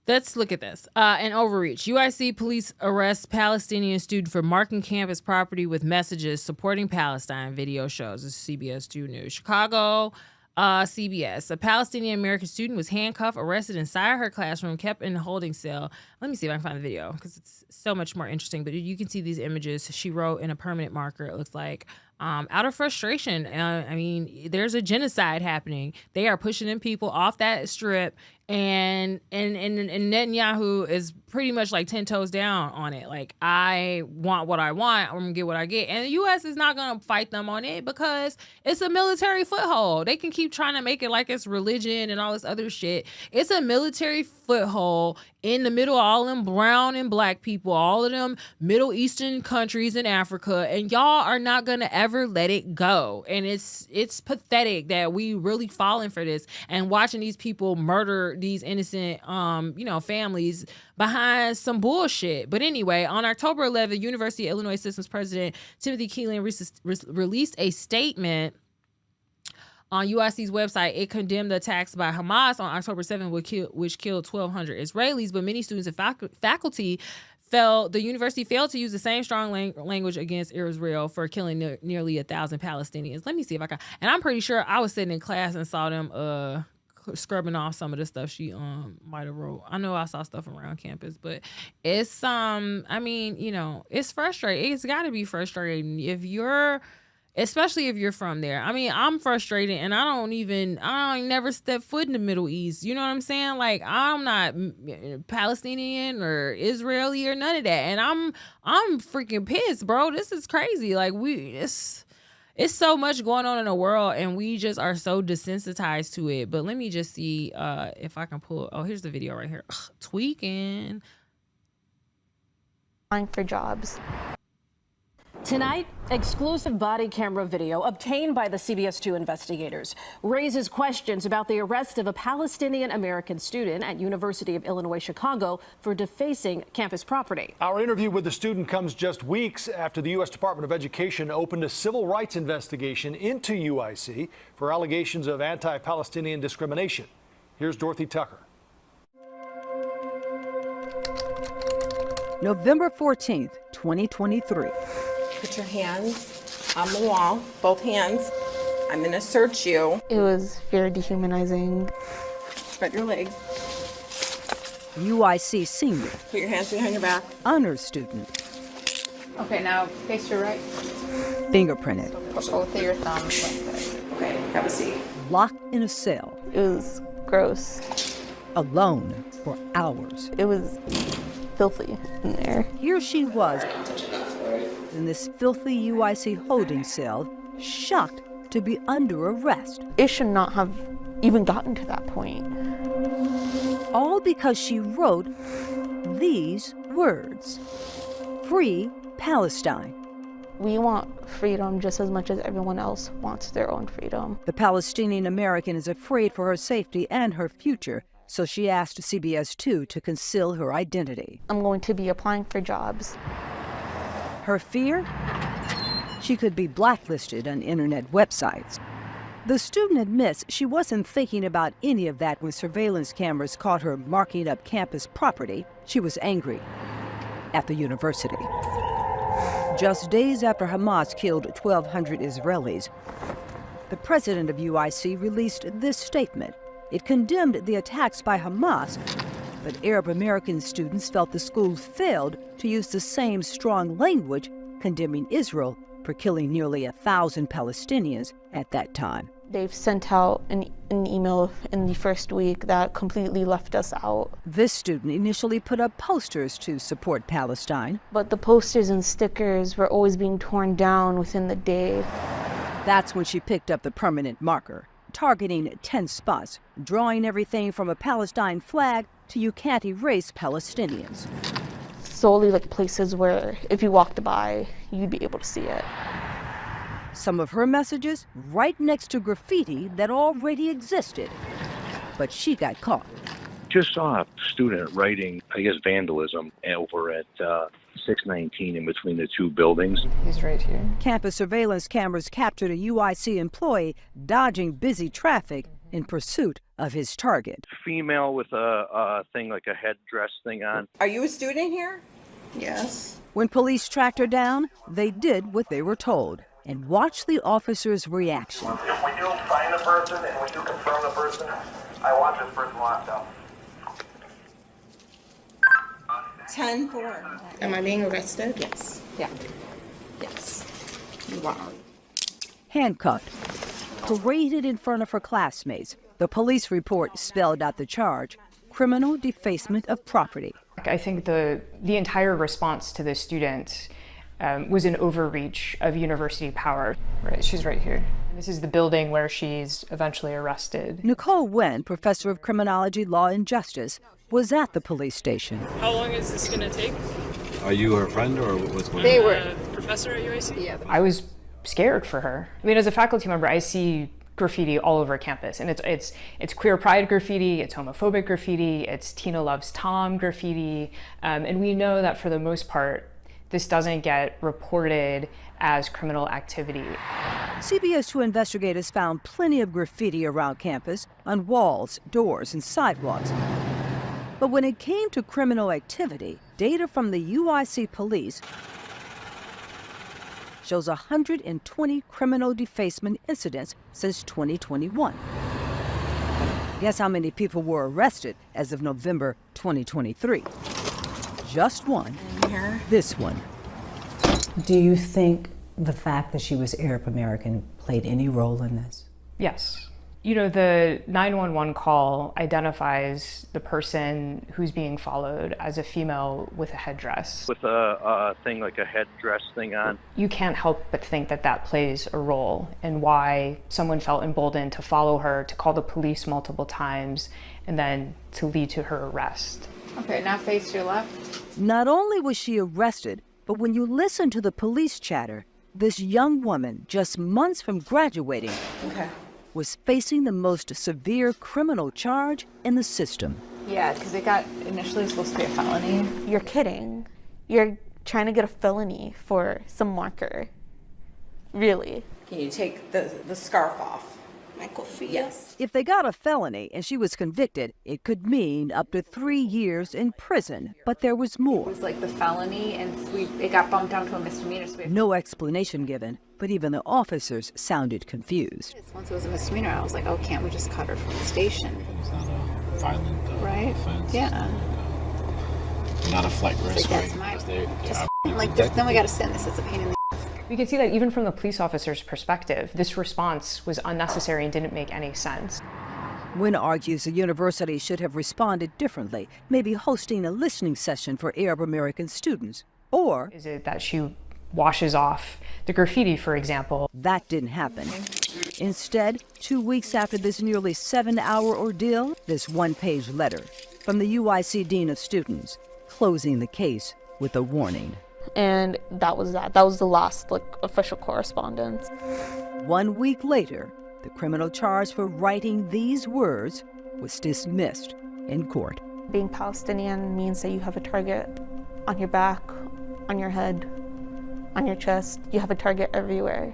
let's look at this. An overreach. UIC police arrest Palestinian student for marking campus property with messages supporting Palestine. Video shows. This is CBS 2 News. Chicago, CBS. A Palestinian American student was handcuffed, arrested inside her classroom, kept in a holding cell. Let me see if I can find the video because it's so much more interesting. But you can see these images. She wrote in a permanent marker, it looks like, out of frustration. I mean, there's a genocide happening. They are pushing them people off that strip, and Netanyahu is pretty much like 10 toes down on it. Like, I want what I want, I'm gonna get what I get. And the U.S. is not gonna fight them on it because it's a military foothold. They can keep trying to make it like it's religion and all this other shit. It's a military foothold in the middle of all them brown and black people, all of them Middle Eastern countries in Africa, and y'all are not gonna ever let it go. And it's pathetic that we really falling for this and watching these people murder these innocent families behind some bullshit. But anyway, on October 11th, University of Illinois Systems President Timothy Keelan released a statement on UIC's website. It condemned the attacks by Hamas on October 7th, which killed 1,200 Israelis, but many students and faculty felt the university failed to use the same strong language against Israel for killing nearly 1,000 Palestinians. Let me see if I can. And I'm pretty sure I was sitting in class and saw them scrubbing off some of the stuff she might have wrote. I know I saw stuff around campus, but it's it's frustrating. It's got to be frustrating especially if you're from there. I mean, I'm frustrated, and I never step foot in the Middle East. You know what I'm saying? Like, I'm not Palestinian or Israeli or none of that, and I'm freaking pissed, bro. This is crazy. Like, it's so much going on in the world, and we just are so desensitized to it. But let me just see if I can pull. Oh, here's the video right here. Tweaking. Applying for jobs. Tonight, exclusive body camera video obtained by the CBS 2 investigators raises questions about the arrest of a Palestinian American student at University of Illinois Chicago for defacing campus property. Our interview with the student comes just weeks after the U.S. Department of Education opened a civil rights investigation into UIC for allegations of anti-Palestinian discrimination. Here's Dorothy Tucker. November 14th, 2023. Put your hands on the wall, both hands. I'm gonna search you. It was very dehumanizing. Spread your legs. UIC senior. Put your hands behind your back. Honors student. Okay, now face your right. Fingerprinted. Push both of your thumbs like this. Okay, have a seat. Locked in a cell. It was gross. Alone for hours. It was filthy in there. Here she was in this filthy UIC holding cell, shocked to be under arrest. It should not have even gotten to that point. All because she wrote these words: Free Palestine. We want freedom just as much as everyone else wants their own freedom. The Palestinian American is afraid for her safety and her future, so she asked CBS 2 to conceal her identity. I'm going to be applying for jobs. Her fear? She could be blacklisted on internet websites. The student admits she wasn't thinking about any of that when surveillance cameras caught her marking up campus property. She was angry at the university. Just days after Hamas killed 1,200 Israelis, the president of UIC released this statement. It condemned the attacks by Hamas, but Arab American students felt the school failed to use the same strong language condemning Israel for killing nearly 1,000 Palestinians at that time. They've sent out an email in the first week that completely left us out. This student initially put up posters to support Palestine. But the posters and stickers were always being torn down within the day. That's when she picked up the permanent marker. targeting 10 spots, drawing everything from a Palestine flag to you can't erase Palestinians. Solely like places where if you walked by, you'd be able to see it. Some of her messages right next to graffiti that already existed. But she got caught. Just saw a student writing, I guess, vandalism over at 619 in between the two buildings. He's right here. Campus surveillance cameras captured a UIC employee dodging busy traffic in pursuit of his target. Female with a thing like a headdress thing on. Are you a student here? Yes. When police tracked her down, they did what they were told and watched the officer's reaction. If we do find the person and we do confirm the person, I want this person locked up. 10-4. Am I being arrested? Yes. Yeah. Yes. You are. Handcuffed, paraded in front of her classmates. The police report spelled out the charge: criminal defacement of property. I think the entire response to the student was an overreach of university power. Right, she's right here. This is the building where she's eventually arrested. Nicole Wen, professor of criminology, law, and justice, was at the police station. How long is this going to take? Are you her friend or what's going on? They were professor at UIC? Yeah. I was scared for her. I mean, as a faculty member, I see graffiti all over campus, and it's queer pride graffiti, it's homophobic graffiti, it's Tina Loves Tom graffiti, and we know that for the most part, this doesn't get reported as criminal activity. CBS 2 investigators found plenty of graffiti around campus on walls, doors, and sidewalks. But when it came to criminal activity, data from the UIC police shows 120 criminal defacement incidents since 2021. Guess how many people were arrested as of November 2023? Just one. This one. Do you think the fact that she was Arab American played any role in this? Yes. You know, the 911 call identifies the person who's being followed as a female with a headdress. With a thing like a headdress thing on. You can't help but think that that plays a role in why someone felt emboldened to follow her, to call the police multiple times, and then to lead to her arrest. Okay, now face your left. Not only was she arrested, but when you listen to the police chatter, this young woman, just months from graduating, was facing the most severe criminal charge in the system. Yeah, because it got initially supposed to be a felony. You're kidding. You're trying to get a felony for some marker. Really? Can you take the scarf off? Michael Fee. Yes. If they got a felony and she was convicted, it could mean up to 3 years in prison. But there was more. It was like the felony, and it got bumped down to a misdemeanor. No explanation given, but even the officers sounded confused. Once it was a misdemeanor, I was like, oh, can't we just cut her from the station? It's not a violent offense. Yeah. Not a flight risk. Like, then we got to send this. It's a pain in the ass. We can see that even from the police officer's perspective, this response was unnecessary and didn't make any sense. Wynn argues the university should have responded differently, maybe hosting a listening session for Arab American students. Or is it that she washes off the graffiti, for example? That didn't happen. Instead, 2 weeks after this nearly 7-hour ordeal, this one-page letter from the UIC Dean of Students, closing the case with a warning. And that was that. That was the last official correspondence. 1 week later, the criminal charge for writing these words was dismissed in court. Being Palestinian means that you have a target on your back, on your head, on your chest. You have a target everywhere.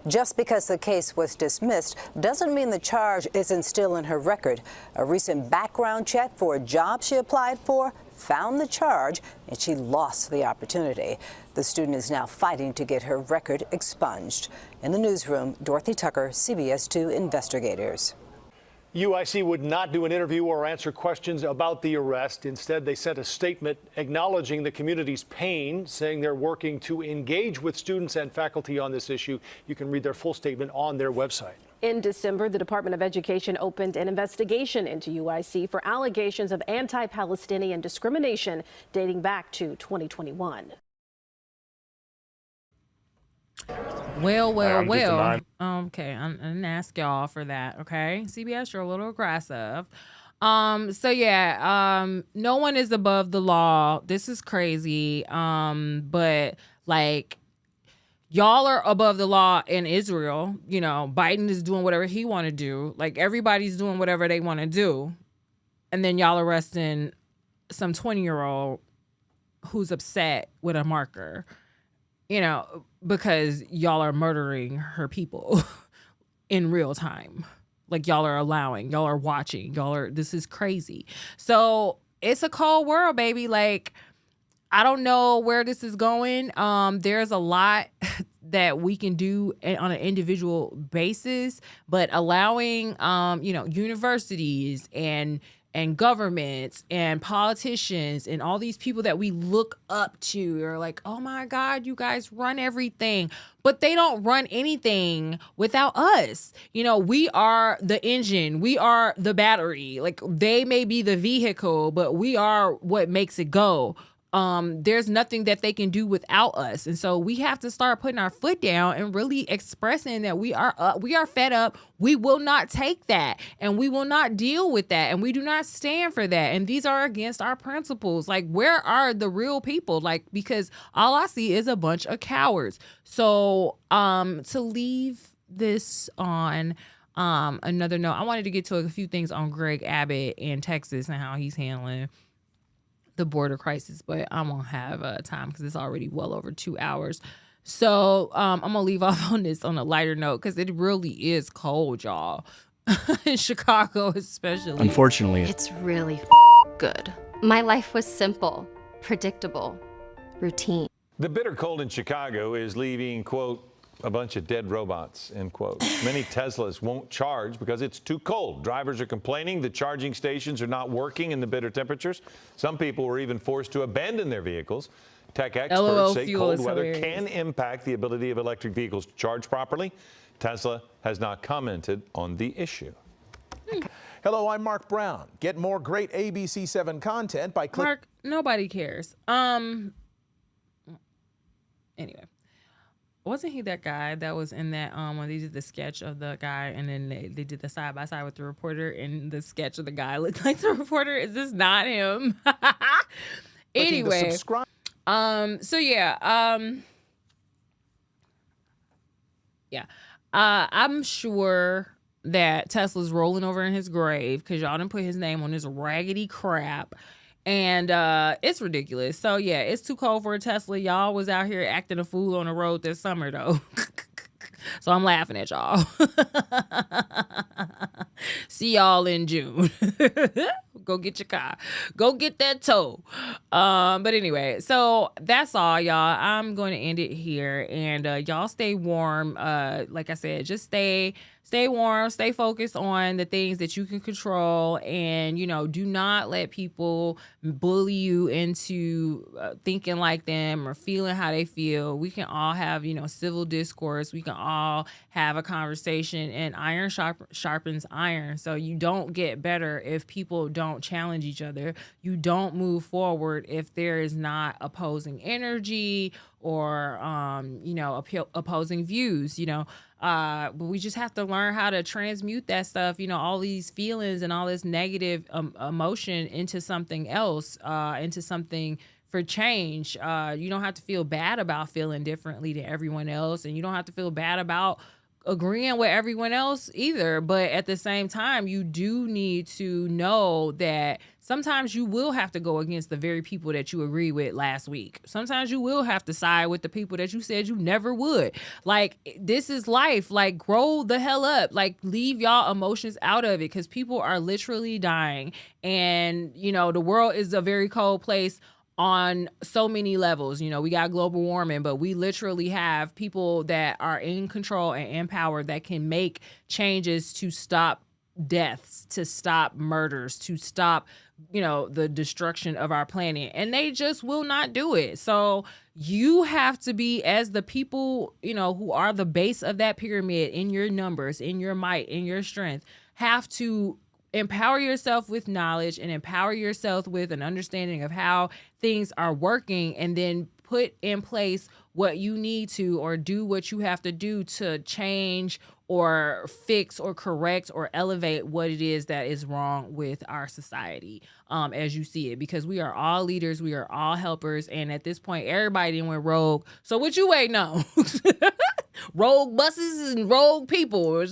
Just because the case was dismissed doesn't mean the charge isn't still in her record. A recent background check for a job she applied for found the charge, and she lost the opportunity. The student is now fighting to get her record expunged. In the newsroom, Dorothy Tucker, CBS 2 investigators. UIC would not do an interview or answer questions about the arrest. Instead, they sent a statement acknowledging the community's pain, saying they're working to engage with students and faculty on this issue. You can read their full statement on their website. In December, the Department of Education opened an investigation into UIC for allegations of anti-Palestinian discrimination dating back to 2021. Well. I'm just denying- Okay, I'm gonna ask y'all for that. Okay, CBS, you're a little aggressive. So yeah, no one is above the law. This is crazy. But like, y'all are above the law in Israel. You know, Biden is doing whatever he want to do. Like, everybody's doing whatever they want to do, and then y'all arresting some 20-year-old who's upset with a marker. You know, because y'all are murdering her people in real time. Like, y'all are watching, this is crazy. So it's a cold world, baby. Like, I don't know where this is going. There's a lot that we can do on an individual basis, but allowing, universities and governments and politicians and all these people that we look up to are like, oh my God, you guys run everything. But they don't run anything without us. You know, we are the engine. We are the battery. Like, they may be the vehicle, but we are what makes it go. There's nothing that they can do without us. And so we have to start putting our foot down and really expressing that we are fed up. We will not take that, and we will not deal with that, and we do not stand for that. And these are against our principles. Like, where are the real people? Like, because all I see is a bunch of cowards. So, to leave this on another note, I wanted to get to a few things on Greg Abbott in Texas and how he's handling the border crisis, but I won't have time because it's already well over 2 hours. So I'm gonna leave off on this on a lighter note because it really is cold, y'all. In Chicago especially. Unfortunately, it's really good. My life was simple, predictable, routine. The bitter cold in Chicago is leaving, quote, a bunch of dead robots, end quote. Many Teslas won't charge because it's too cold. Drivers are complaining the charging stations are not working in the bitter temperatures. Some people were even forced to abandon their vehicles. Tech experts say cold weather can impact the ability of electric vehicles to charge properly. Tesla has not commented on the issue. Hello, I'm Mark Brown. Get more great ABC7 content by clicking. Mark, nobody cares. Anyway. Wasn't he that guy that was in that when they did the sketch of the guy and then they did the side by side with the reporter and the sketch of the guy looked like the reporter? Is this not him? Anyway. I'm sure that Tesla's rolling over in his grave because y'all didn't put his name on this raggedy crap. And it's ridiculous. So, yeah, it's too cold for a Tesla. Y'all was out here acting a fool on the road this summer, though. So I'm laughing at y'all. See y'all in June. Go get your car. Go get that tow. But anyway, so that's all, y'all. I'm going to end it here. And y'all stay warm. Like I said, just stay warm, stay focused on the things that you can control, and, do not let people bully you into thinking like them or feeling how they feel. We can all have, civil discourse. We can all have a conversation, and iron sharpens iron. So you don't get better if people don't challenge each other. You don't move forward if there is not opposing energy or, opposing views, but we just have to learn how to transmute that stuff, all these feelings and all this negative emotion into something else, into something for change. You don't have to feel bad about feeling differently than everyone else, and you don't have to feel bad about agreeing with everyone else either. But at the same time, you do need to know that sometimes you will have to go against the very people that you agree with last week. Sometimes you will have to side with the people that you said you never would. Like, this is life. Like, grow the hell up. Like, leave y'all emotions out of it, because people are literally dying. And, the world is a very cold place on so many levels. We got global warming, but we literally have people that are in control and in power that can make changes to stop deaths, to stop murders, to stop, the destruction of our planet. And they just will not do it. So you have to be, as the people, who are the base of that pyramid, in your numbers, in your might, in your strength, have to empower yourself with knowledge and empower yourself with an understanding of how things are working, and then put in place what you need to, or do what you have to do to change or fix or correct or elevate what it is that is wrong with our society, as you see it, because we are all leaders, we are all helpers, and at this point everybody done went rogue. So what you waiting on? Rogue buses and rogue people.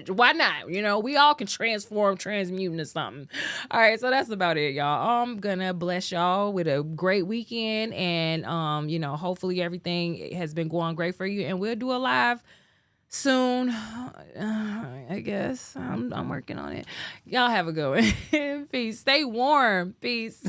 Why not? You know, we all can transmute into something. All right, so that's about it, y'all. I'm gonna bless y'all with a great weekend, and you know, hopefully everything has been going great for you, and we'll do a live soon. I guess I'm working on it. Y'all have a good one. Peace. Stay warm. Peace.